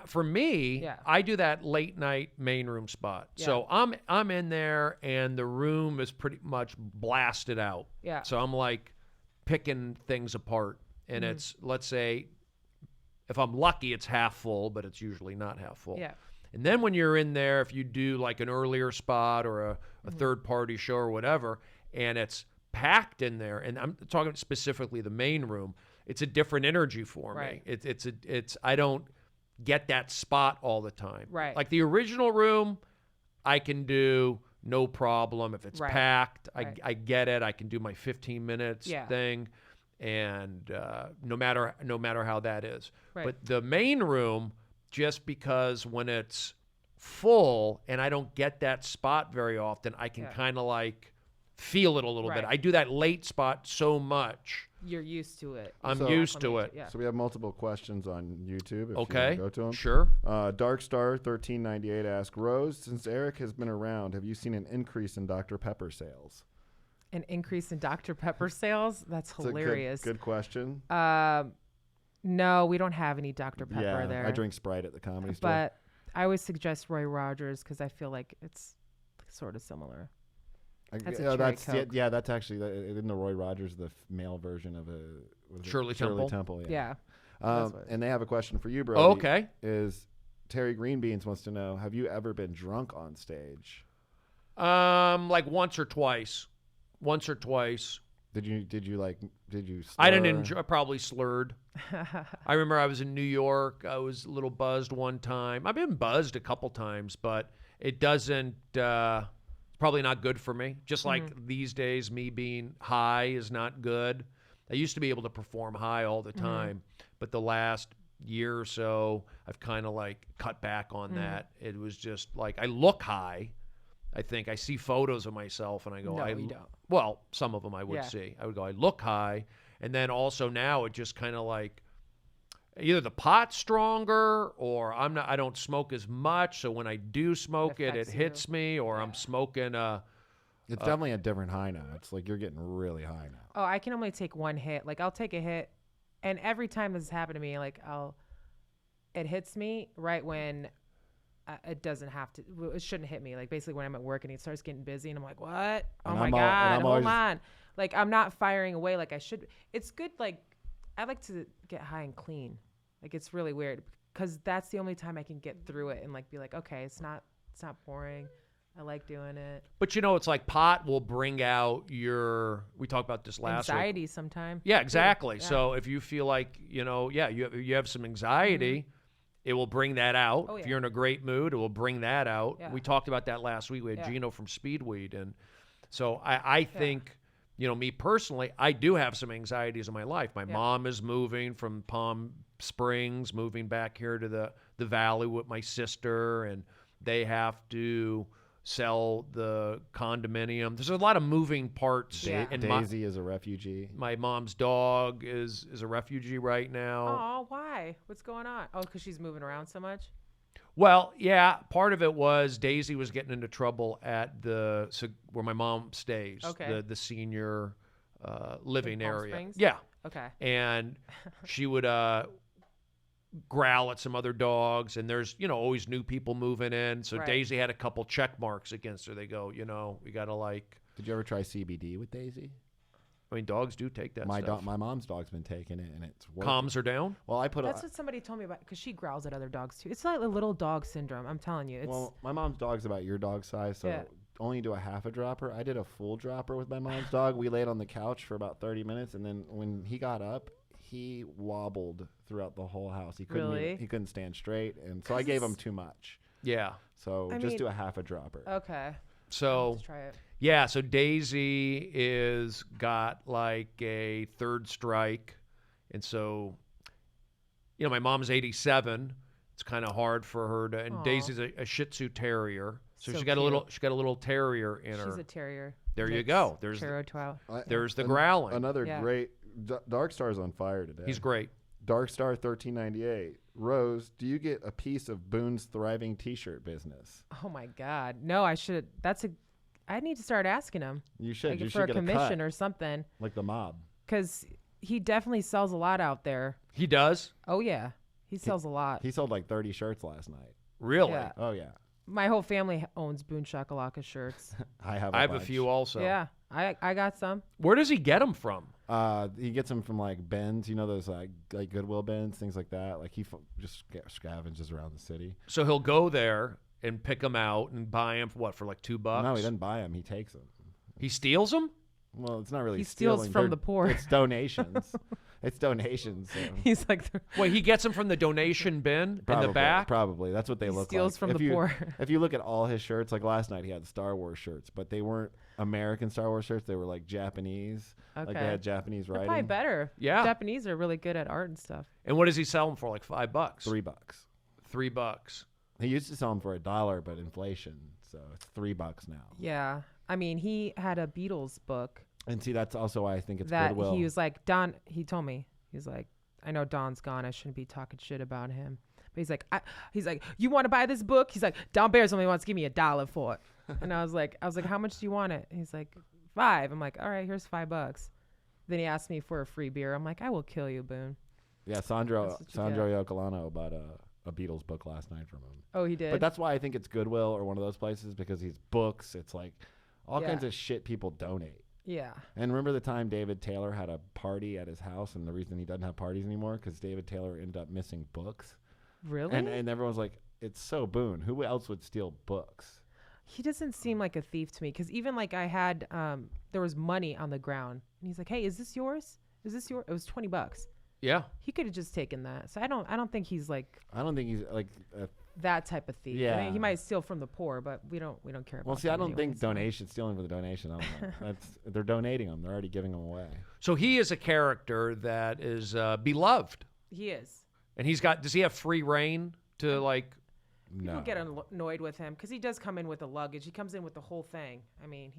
for me, Yeah. I do that late night main room spot. So I'm in there, and the room is pretty much blasted out. Yeah. So I'm like picking things apart, and it's, let's say, if I'm lucky, it's half full, but it's usually not half full. Yeah. And then when you're in there, if you do like an earlier spot or a third party show or whatever, and it's packed in there, and I'm talking specifically the main room, it's a different energy for Right. me. It's I don't get that spot all the time. Right. Like the original room, I can do no problem. If it's Right. packed, Right. I get it. I can do my 15 minutes Yeah. thing, and no matter how that is. Right. But the main room, just because when it's full and I don't get that spot very often, I can Yeah. kind of like feel it a little bit. Right. I do that late spot so much. You're used to it. I'm So- used to it. Yeah. So we have multiple questions on YouTube. If Okay. You wanna go to them. Sure. Darkstar1398 asks, Rose, since Eric has been around, have you seen an increase in Dr. Pepper sales? An increase in Dr. Pepper sales? That's It's a hilarious. good question. No, we don't have any Dr. Pepper yeah, there. I drink Sprite at the comedy store. But I always suggest Roy Rogers because I feel like it's sort of similar. That's a cherry Coke. yeah, that's actually in the Roy Rogers, the male version of what is it? Shirley Temple? Yeah. Um, what- and they have a question for you, bro. Oh, okay. Is Terry Greenbeans wants to know, have you ever been drunk on stage? Like once or twice. Once or twice. Did you I didn't slur? enjoy, probably slurred. I remember I was in New York. I was a little buzzed one time. I've been buzzed a couple times, but it doesn't, probably not good for me. Just like these days, me being high is not good. I used to be able to perform high all the time, but the last year or so, I've kind of like cut back on that. It was just like, I look high. I think I see photos of myself and I go, No, you don't. Well, some of them I would Yeah. see. I would go, I look high. And then also now it just kind of like either the pot's stronger or I don't smoke as much. So when I do smoke it affects hits me, or I'm smoking It's definitely a different high now. It's like you're getting really high now. Oh, I can only take one hit. Like I'll take a hit, and every time this has happened to me, like it hits me right when it doesn't have to. It shouldn't hit me. Like basically when I'm at work and it starts getting busy, and I'm like, what? Oh And my I'm god, hold always- on. Like I'm not firing away like I should. It's good. Like I like to get high and clean. Like it's really weird because that's the only time I can get through it and like be like, okay, it's not boring. I like doing it. but it's like pot will bring out we talked about this last week. Anxiety sometimes. Yeah, exactly. Yeah. So if you feel like, you have some anxiety, it will bring that out. Oh, If yeah. you're in a great mood, it will bring that out. Yeah. We talked about that last week. We had Yeah. Gino from Speedweed. And so I think, me personally, I do have some anxieties in my life. My mom is moving from Palm Springs, moving back here to the valley with my sister, and they have to sell the condominium. There's a lot of moving parts. Yeah. And Daisy is a refugee. my mom's dog is a refugee right now. Oh, why? What's going on? Oh, because she's moving around so much. Well, yeah, part of it was Daisy was getting into trouble at where my mom stays, Okay. the senior living Palm area. Springs? Yeah, Okay. and she would growl at some other dogs, and there's always new people moving in. So Right. Daisy had a couple check marks against her. They go, we got to like. Did you ever try CBD with Daisy? I mean, dogs do take that stuff. My mom's dog's been taking it, and it's working. Calms her down. Well, I put That's what somebody told me about because she growls at other dogs too. It's like a little dog syndrome. I'm telling you. It's Well, my mom's dog's about your dog size, so Yeah. only do a half a dropper. I did a full dropper with my mom's dog. We laid on the couch for about 30 minutes, and then when he got up, he wobbled throughout the whole house. He couldn't Really? he couldn't stand straight, and so I gave him too much. Yeah. So I just mean- do a half a dropper. okay. So Let's try it. yeah, so Daisy is got like a third strike, and so my mom's 87. It's kind of hard for her to. And Aw. Daisy's a Shih Tzu Terrier, so So she got a cute. little terrier in She's her. a terrier. There you Mix go. There's Chero Chow. there's the growling. Another Yeah. great Dark Star's on fire today. He's great. Dark Star 1398. Rose, do you get a piece of Boone's thriving T-shirt business? Oh my God. No, I should. I need to start asking him You should. like, you for should a get a commission cut, or something like the mob. because he definitely sells a lot out there. He does? Oh yeah, he sells a lot. He sold like 30 shirts last night. Really? Yeah. Oh yeah, My whole family owns Boone Shakalaka shirts. I have. I have a bunch. few also. Yeah, I got some. Where does he get them from? He gets them from like bins, those like Goodwill bins, things like that. Like he just scavenges around the city. So he'll go there and pick them out and buy them for like $2? No, he doesn't buy them. He takes them. He steals them? Well, it's not really. He steals stealing. from They're- the poor. It's donations. It's donations. So. He's like, Wait, he gets them from the donation bin in the back? Probably. That's what they He look steals like. from If the you- poor. If you look at all his shirts, like last night he had Star Wars shirts, but they weren't American Star Wars shirts. They were like Japanese. Like they Okay. had Japanese they're writing. probably better. Yeah. Japanese are really good at art and stuff. And what does he sell them for? Like $5? $3. $3. He used to sell them for $1, but inflation, so it's $3 now. Yeah, I mean, he had a Beatles book And see, that's also why I think it's that Goodwill. he was like, Don. He told me, he's like, I know Don's gone. I shouldn't be talking shit about him. But he's like, you want to buy this book? He's like, Don Bears only wants to give me $1 for it. And I was like, how much do you want it? He's like, $5. I'm like, all right, here's $5. Then he asked me for a free beer. I'm like, I will kill you, Boone. Yeah, Sandro That's what you Sandro Yocolano bought a Beatles book last night from him. Oh, he did. But that's why I think it's Goodwill or one of those places, because he's books. It's like all Yeah. kinds of shit people donate. yeah. And remember the time David Taylor had a party at his house, and the reason he doesn't have parties anymore because David Taylor ended up missing books. Really? And everyone's like, it's so Boone. Who else would steal books? He doesn't seem like a thief to me because even like I had there was money on the ground and he's like, hey, is this yours? Is this your? It was $20. Yeah. He could have just taken that. So I don't think he's like I don't think he's like. that type of thief. I Yeah. mean, he might steal from the poor, but we don't care about. Well, see, I them don't anyway, think so. donation stealing for the donation. I don't know. They're donating them. They're already giving them away. So he is a character that is beloved. He is. And does he have free reign to like, People No. get annoyed with him because he does come in with the luggage. He comes in with the whole thing. I mean,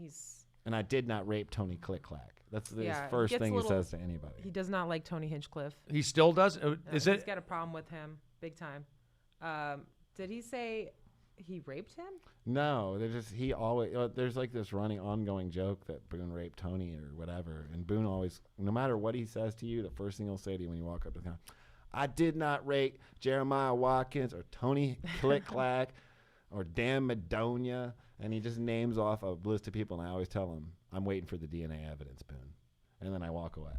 And I did not rape Tony Click-Clack. That's his Yeah, he first gets thing a he little- says to anybody. he does not like Tony Hinchcliffe. he still does? No, Is he's it? got a problem with him big time. Did he say he raped him? No, he always. There's like this running, ongoing joke that Boone raped Tony or whatever, and Boone always, no matter what he says to you, the first thing he'll say to you when you walk up to the counter, I did not rape Jeremiah Watkins or Tony Click-Clack or Dan Madonia, and he just names off a list of people, and I always tell him, I'm waiting for the DNA evidence, Boone, and then I walk away.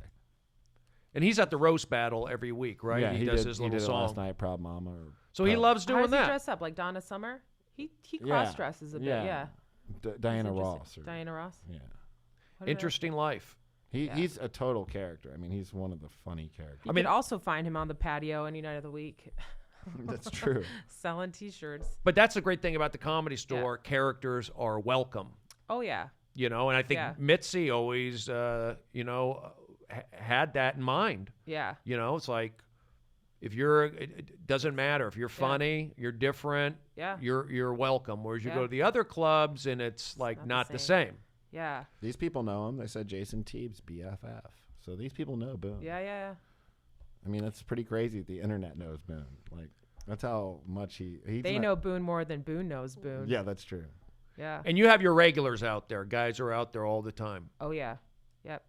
And he's at the roast battle every week, right? Yeah, he does did, his he little did it song. last night, Proud Mama. Or So he Proud- loves How doing does he that. dress up like Donna Summer? He Yeah. cross dresses a bit. Yeah. Diana That's Ross. interesting. Or, Diana Ross. Yeah. What did I- Interesting life. Yeah. He's a total character. I mean, he's one of the funny characters. You could also find him on the patio any night of the week, That's true. selling T-shirts. But that's the great thing about the Comedy Store. Characters are welcome, Oh yeah, and I think Yeah. Mitzi always, had that in mind. yeah, It's like, if it doesn't matter. If you're funny, you're different, yeah, you're welcome. Whereas you Yeah. go to the other clubs and it's like not the not the same. yeah, These people know him. They said Jason Teebs, BFF. So these people know Boone. yeah. I mean, it's pretty crazy. The internet knows Boone. Like, That's how much he's They not- know Boone more than Boone knows Boone. Yeah, that's true. Yeah. And you have your regulars out there. Guys are out there all the time. Oh yeah. Yep.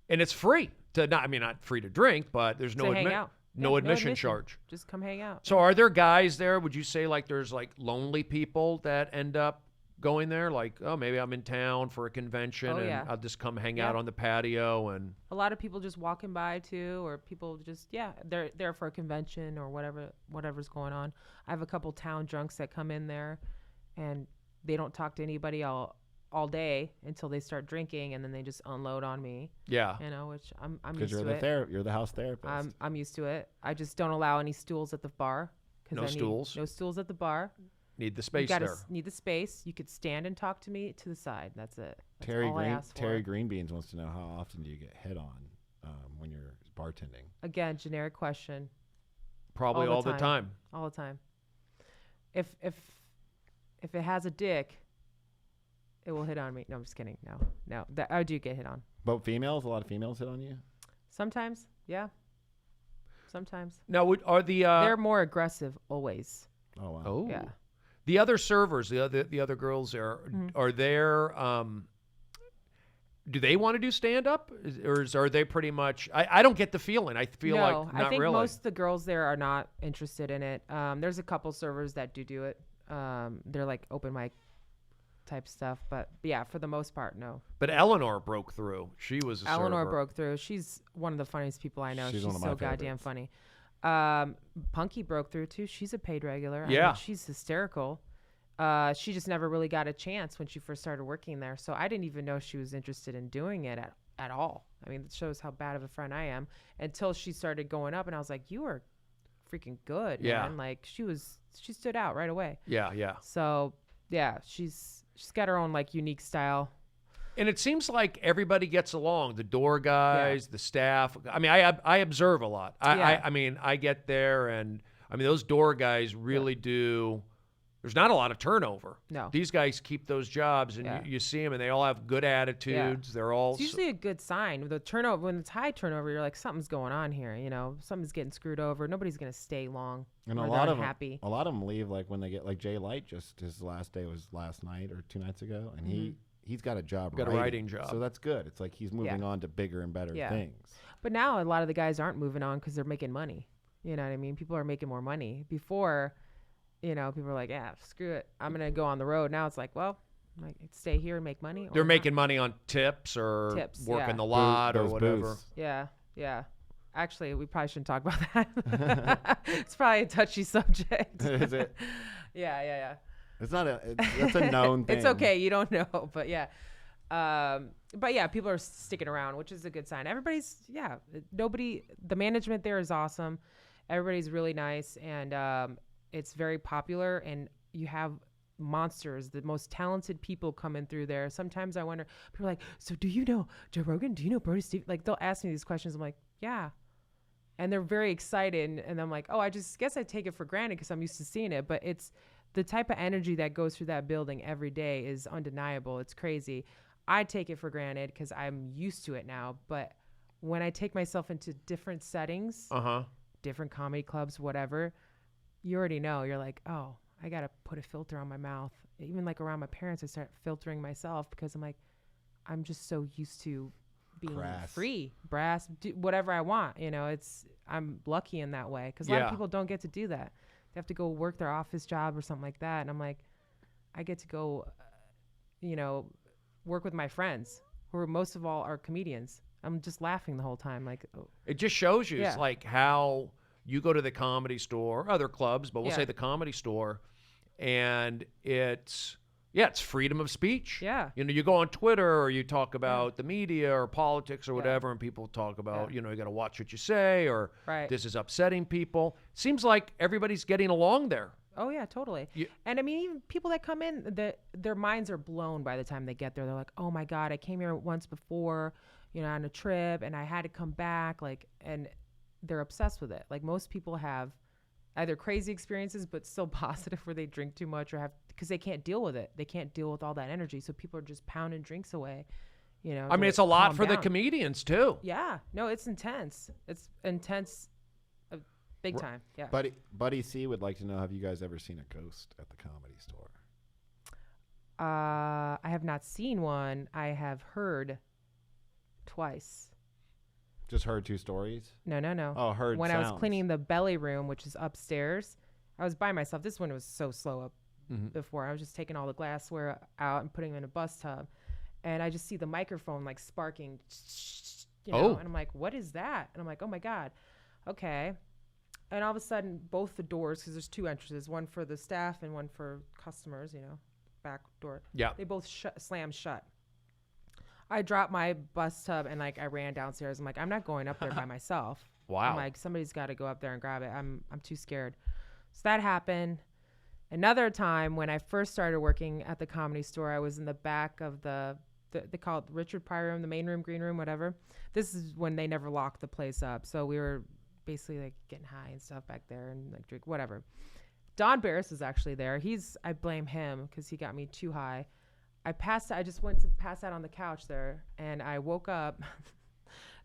And it's free to not free to drink, but there's To no hang out. no Yeah, admission charge. Just come hang out. So are there guys there? Would you say like there's like lonely people that end up going there? Like, oh, maybe I'm in town for a convention Oh, and yeah. I'll just come hang out Yep. on the patio and A lot of people just walking by too, or people just they're there for a convention or whatever's going on. I have a couple town drunks that come in there, and they don't talk to anybody all day until they start drinking, and then they just unload on me. yeah. You know, which I'm Because used you're to the it. you're the house therapist. I'm used to it. I just don't allow any stools at the bar. 'Cause No stools? No stools at the bar. Need the You space gotta there. need the space. You could stand and talk to me to the side. That's it. That's Terry all I ask for. Greenbeans wants to know how often do you get hit on when you're bartending? Again, generic question. Probably all all the the time. All the time. If it has a dick, it will hit on me. No, I'm just kidding. No. I do get hit on. But females, a lot of females hit on you. Sometimes, yeah. Sometimes. Now, are the They're more aggressive always. Oh wow. oh Yeah. the other servers, the other girls there, Mm-hmm. are there? Do they want to do stand up, or are they pretty much? I don't get the feeling. I feel No, like not I think really. most of the girls there are not interested in it. There's a couple servers that do it. They're like open mic type stuff, but yeah, for the most part, no. But Eleanor broke through. She was a Eleanor server. broke through. She's one of the funniest people I know. She's She's one of my so goddamn favorites. funny. Punky broke through too. She's a paid regular. I mean, Yeah. she's hysterical. She just never really got a chance when she first started working there. So I didn't even know she was interested in doing it at all. I mean, it shows how bad of a friend I am until she started going up, and I was like, you are freaking good, Yeah. man. Like she stood out right away. Yeah. So yeah, she's got her own like unique style. And it seems like everybody gets along. The door guys, the staff. I mean, I observe a lot. Yeah. I mean, I get there, and I mean, those door guys really do. There's not a lot of turnover. No. These guys keep those jobs, and Yeah. you see them, and they all have good attitudes. They're all. It's usually a good sign. The turnover, when it's high turnover, you're like, something's going on here. You know, something's getting screwed over. Nobody's gonna stay long. And or a they're lot of unhappy. them, leave like when they get like Jay Light. Just his last day was last night or 2 nights ago, and he's got a job. Got a writing job. So that's good. It's like he's moving Yeah. on to bigger and better Yeah. things. But now a lot of the guys aren't moving on because they're making money. You know what I mean? People are making more money. Before, you know, people were like, yeah, screw it. I'm going to go on the road. Now it's like, well, I might stay here and make money. or They're not. making money on tips or Tips, working yeah. the lot or Those whatever. booths. Yeah. Actually, we probably shouldn't talk about that. It's probably a touchy subject. Is it? Yeah. It's not that's a known thing. It's okay. You don't know, but yeah. But yeah, people are sticking around, which is a good sign. The management there is awesome. Everybody's really nice, and it's very popular, and you have monsters, the most talented people coming through there. Sometimes I wonder, people are like, so do you know Joe Rogan? Do you know Brody Steve? Like, they'll ask me these questions. I'm like, yeah. And they're very excited, and I'm like, oh, I just guess I take it for granted because I'm used to seeing it. But it's the type of energy that goes through that building every day is undeniable. It's crazy. I take it for granted because I'm used to it now. But when I take myself into different settings, different comedy clubs, whatever, you already know. You're like, oh, I got to put a filter on my mouth. Even like around my parents, I start filtering myself because I'm like, I'm just so used to being free, brass, do whatever I want. You know, I'm lucky in that way because a lot of people don't get to do that. They have to go work their office job or something like that. And I'm like, I get to go, work with my friends who are most of all are comedians. I'm just laughing the whole time. Like, oh. It just shows you, Yeah. it's like how you go to the Comedy Store, other clubs, but we'll Yeah. say the Comedy Store, and it's freedom of speech. Yeah. You know, you go on Twitter or you talk about the media or politics or whatever, and people talk about, Yeah. you know, you got to watch what you say, or Right. this is upsetting people. Seems like everybody's getting along there. Oh yeah, totally. You- And I mean, even people that come in, their minds are blown by the time they get there. They're like, "Oh my God, I came here once before, on a trip, and I had to come back." Like, and they're obsessed with it. Like most people have either crazy experiences, but still positive, where they drink too much or have because they can't deal with it. They can't deal with all that energy, so people are just pounding drinks away. I mean, it's a lot for the comedians too. Yeah, no, it's intense. It's intense. Big time. Yeah. Buddy C would like to know, have you guys ever seen a ghost at the Comedy Store? I have not seen one. I have heard twice. Just heard 2 stories? No. Oh, heard When I was sounds. cleaning the belly room, which is upstairs, I was by myself. This one was so slow up before. I was just taking all the glassware out and putting them in a bus tub. And I just see the microphone like sparking, you know, Oh. and I'm like, what is that? And I'm like, oh my God. Okay. And all of a sudden, both the doors, because there's 2 entrances, one for the staff and one for customers, you know, back door. Yeah. They both slammed shut. I dropped my bus tub and like I ran downstairs. I'm like, I'm not going up there by myself. Wow. I'm like, somebody's got to go up there and grab it. I'm too scared. So that happened. Another time when I first started working at the Comedy Store, I was in the back of they call it Richard Pryor room, the main room, green room, whatever. This is when they never locked the place up. So we were basically like getting high and stuff back there and like drink, whatever. Don Barris was actually there. I blame him because he got me too high. I just went to pass out on the couch there, and I woke up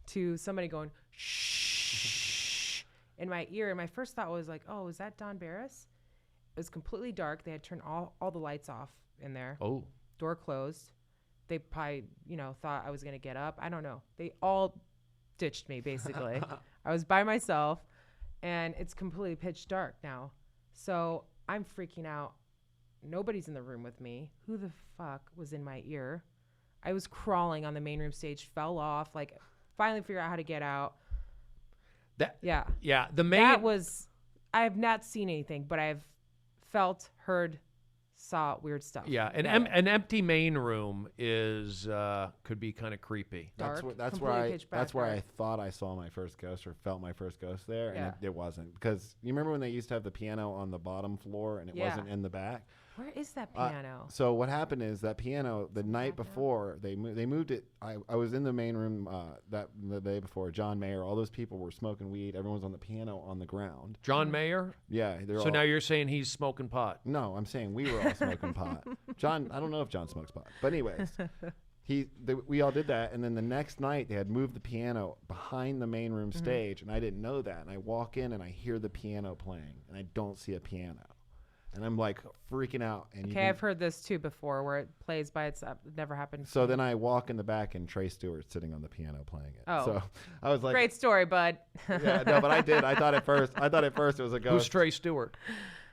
to somebody going, shh, in my ear. And my first thought was like, oh, is that Don Barris? It was completely dark. They had turned all the lights off in there. Oh. Door closed. They probably, thought I was going to get up. I don't know. They all ditched me, basically. I was by myself, and it's completely pitch dark now. So I'm freaking out. Nobody's in the room with me. Who the fuck was in my ear? I was crawling on the main room stage, fell off, like finally figured out how to get out. Yeah. The main That was, I have not seen anything, but I've felt, heard, saw weird stuff. Yeah, an empty main room is could be kind of creepy. Dark, That's completely where pitch black that's where I dark. thought I saw my first ghost or felt my first ghost there, Yeah. and it wasn't, because you remember when they used to have the piano on the bottom floor and it Yeah. wasn't in the back. Where is that piano? So what happened is that piano the night before they moved it. I was in the main room the day before. John Mayer, all those people were smoking weed. Everyone was on the piano on the ground. John Mayer? Yeah, they're So all. now you're saying he's smoking pot. No, I'm saying we were all smoking pot. John, I don't know if John smokes pot, but anyways, we all did that, and then the next night they had moved the piano behind the main room stage, and I didn't know that. And I walk in and I hear the piano playing, and I don't see a piano, and I'm like freaking out. And Okay, I've heard this too before, where it plays by itself. It never happened. So then I walk in the back, and Trey Stewart's sitting on the piano playing it. Oh. So I was like, Great story, bud. yeah, no, but I did. I thought at first it was a ghost. Who's Trey Stewart?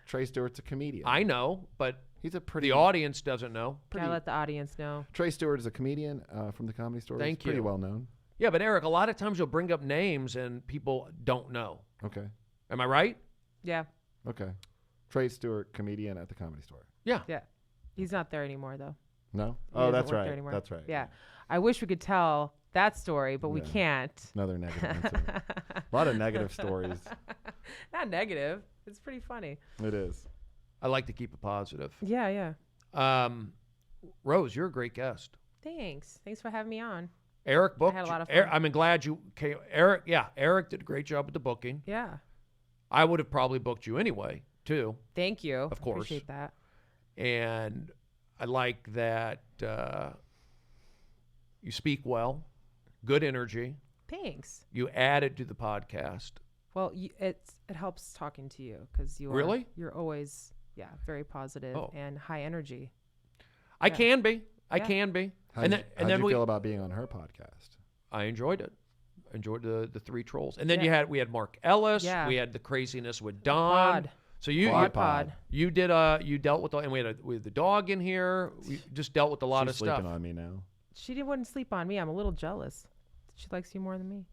Trey Stewart's a comedian. I know, but He's a pretty. the audience doesn't know. Gotta let the audience know. Trey Stewart is a comedian from the Comedy Store. Thank He's pretty you. well known. Yeah, but Eric, a lot of times you'll bring up names and people don't know. Okay. Am I right? Yeah, Okay. Trey Stewart, comedian at the Comedy Store. Yeah. yeah. He's not there anymore, though. No? He Oh, doesn't that's work right. there anymore. That's right. Yeah. I wish we could tell that story, but we Yeah. can't. Another negative incident. A lot of negative stories. Not negative. It's pretty funny. It is. I like to keep it positive. Yeah, yeah. Rose, you're a great guest. Thanks. Thanks for having me on. Eric booked. had a lot of you- fun. I'm glad you came. Eric did a great job with the booking. Yeah. I would have probably booked you anyway, too. Thank you. Of course. Appreciate that. And I like that you speak well, good energy. Thanks. You added to the podcast. Well, it helps talking to you because Really? you're always very positive Oh. and high energy. I can be. I Yeah. can be. How'd you feel about being on her podcast? I enjoyed it. Enjoyed the 3 trolls. And then we had Mark Ellis. Yeah. We had the craziness with Don. Pod. So you Pod. you did you dealt with and we had the dog in here. We just dealt with a lot She's of stuff. sleeping on me now. Wouldn't sleep on me. I'm a little jealous. She likes you more than me.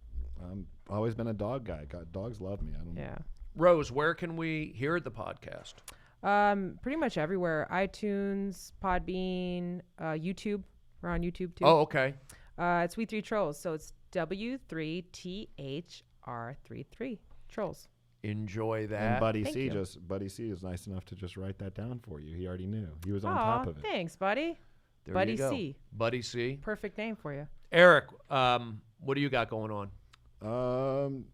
I've always been a dog guy. Dogs love me. I don't know. Yeah. Rose, where can we hear the podcast? Pretty much everywhere. iTunes, Podbean, YouTube. We're on YouTube too. Oh, okay. It's We Three Trolls. So it's W3THR33 Trolls. Enjoy that. And Buddy Thank C you. Buddy C is nice enough to just write that down for you. He already knew. He was on Aw, top of it. thanks, buddy. There Buddy you go. C. Buddy C. Perfect name for you. Eric, what do you got going on? I'm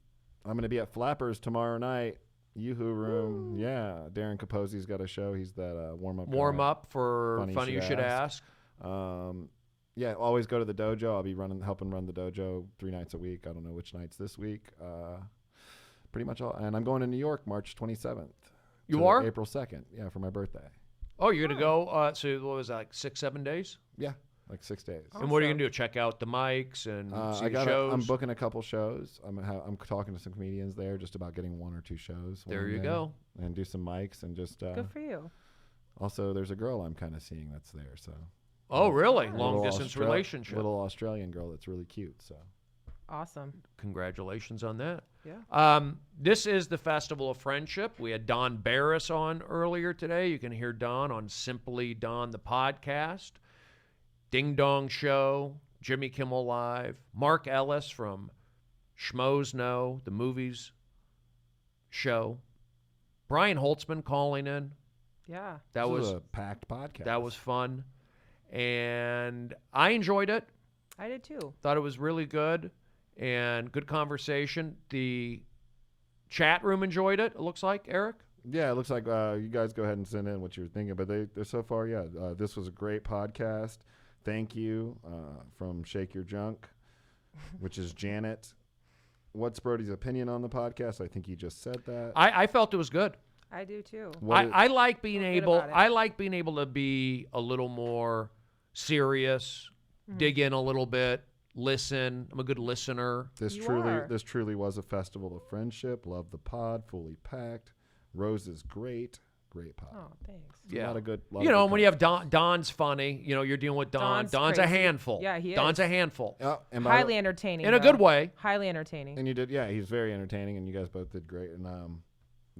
gonna be at Flappers tomorrow night. Yoo-hoo room. Ooh. Yeah. Darren Capozzi's got a show. He's that warm up. Warm guy. up for Funny You Should Ask. Yeah, always go to the dojo. I'll be helping run the dojo 3 nights a week. I don't know which nights this week. pretty much all. And I'm going to New York March 27th. You to are? April 2nd. Yeah, for my birthday. Oh, you're going to go, so what was that, like 6-7 days? Yeah, like 6 days. And what are you going to do? Check out the mics and see the shows? I'm booking a couple shows. I'm talking to some comedians there just about getting 1 or 2 shows. There one you day, go. And do some mics and just. Good for you. Also, there's a girl I'm kind of seeing that's there. So. Oh, really? Little Long-distance relationship. Little Australian girl that's really cute. So. Awesome. Congratulations on that. Yeah. This is the Festival of Friendship. We had Don Barris on earlier today. You can hear Don on Simply Don the podcast, Ding Dong Show, Jimmy Kimmel Live, Mark Ellis from Schmoes Know, the movies show, Brian Holtzman calling in. Yeah. That This was a packed podcast. that was fun, and I enjoyed it. I did too. Thought it was really good and good conversation. The chat room enjoyed it, it looks like, Eric. Yeah, it looks like you guys go ahead and send in what you're thinking. But they're so far, yeah, this was a great podcast. Thank you from Shake Your Junk, which is Janet. What's Brody's opinion on the podcast? I think he just said that. I felt it was good. I do too. I like being Feel good able. about it. I like being able to be a little more serious, dig in a little bit, listen. I'm a good listener. This You truly, are. this truly was a festival of friendship. Love the pod, fully packed. Rose is great, great pod. Oh, thanks. A lot of good. You know, when you have Don's funny. You know, you're dealing with Don. Don's a crazy. handful. Yeah, he Don's is. a handful. and Highly entertaining. In a though. good way. Highly entertaining. And you did, yeah. He's very entertaining, and you guys both did great. And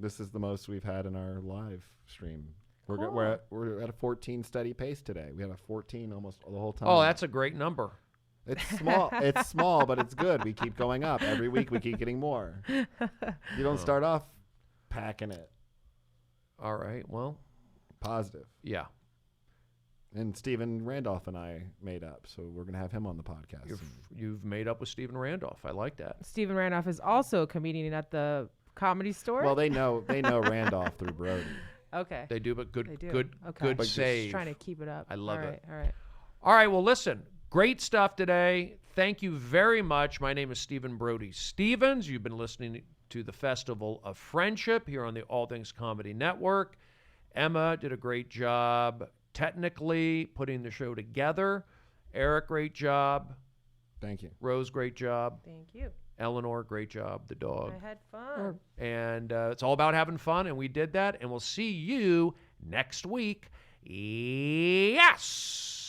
this is the most we've had in our live stream. We're at a 14 steady pace today. We had a 14 almost the whole time. Oh, that's a great number. It's small. It's small, but it's good. We keep going up every week. We keep getting more. You don't start off packing it. All right. Well, Positive. yeah. And Stephen Randolph and I made up, so we're gonna have him on the podcast. You've made up with Stephen Randolph. I like that. Stephen Randolph is also a comedian at the Comedy Store. Well, they know Randolph through Brody. okay. They do, but They good, do. good, Okay. good But just save. Trying to keep it up. I love All it. right, all right. All right. Well, listen. Great stuff today. Thank you very much. My name is Stephen Brody Stevens. You've been listening to the Festival of Friendship here on the All Things Comedy Network. Emma did a great job technically putting the show together. Eric, great job. Thank you. Rose, great job. Thank you. Eleanor, great job. The dog. I had fun. And it's all about having fun, and we did that. And we'll see you next week. Yes.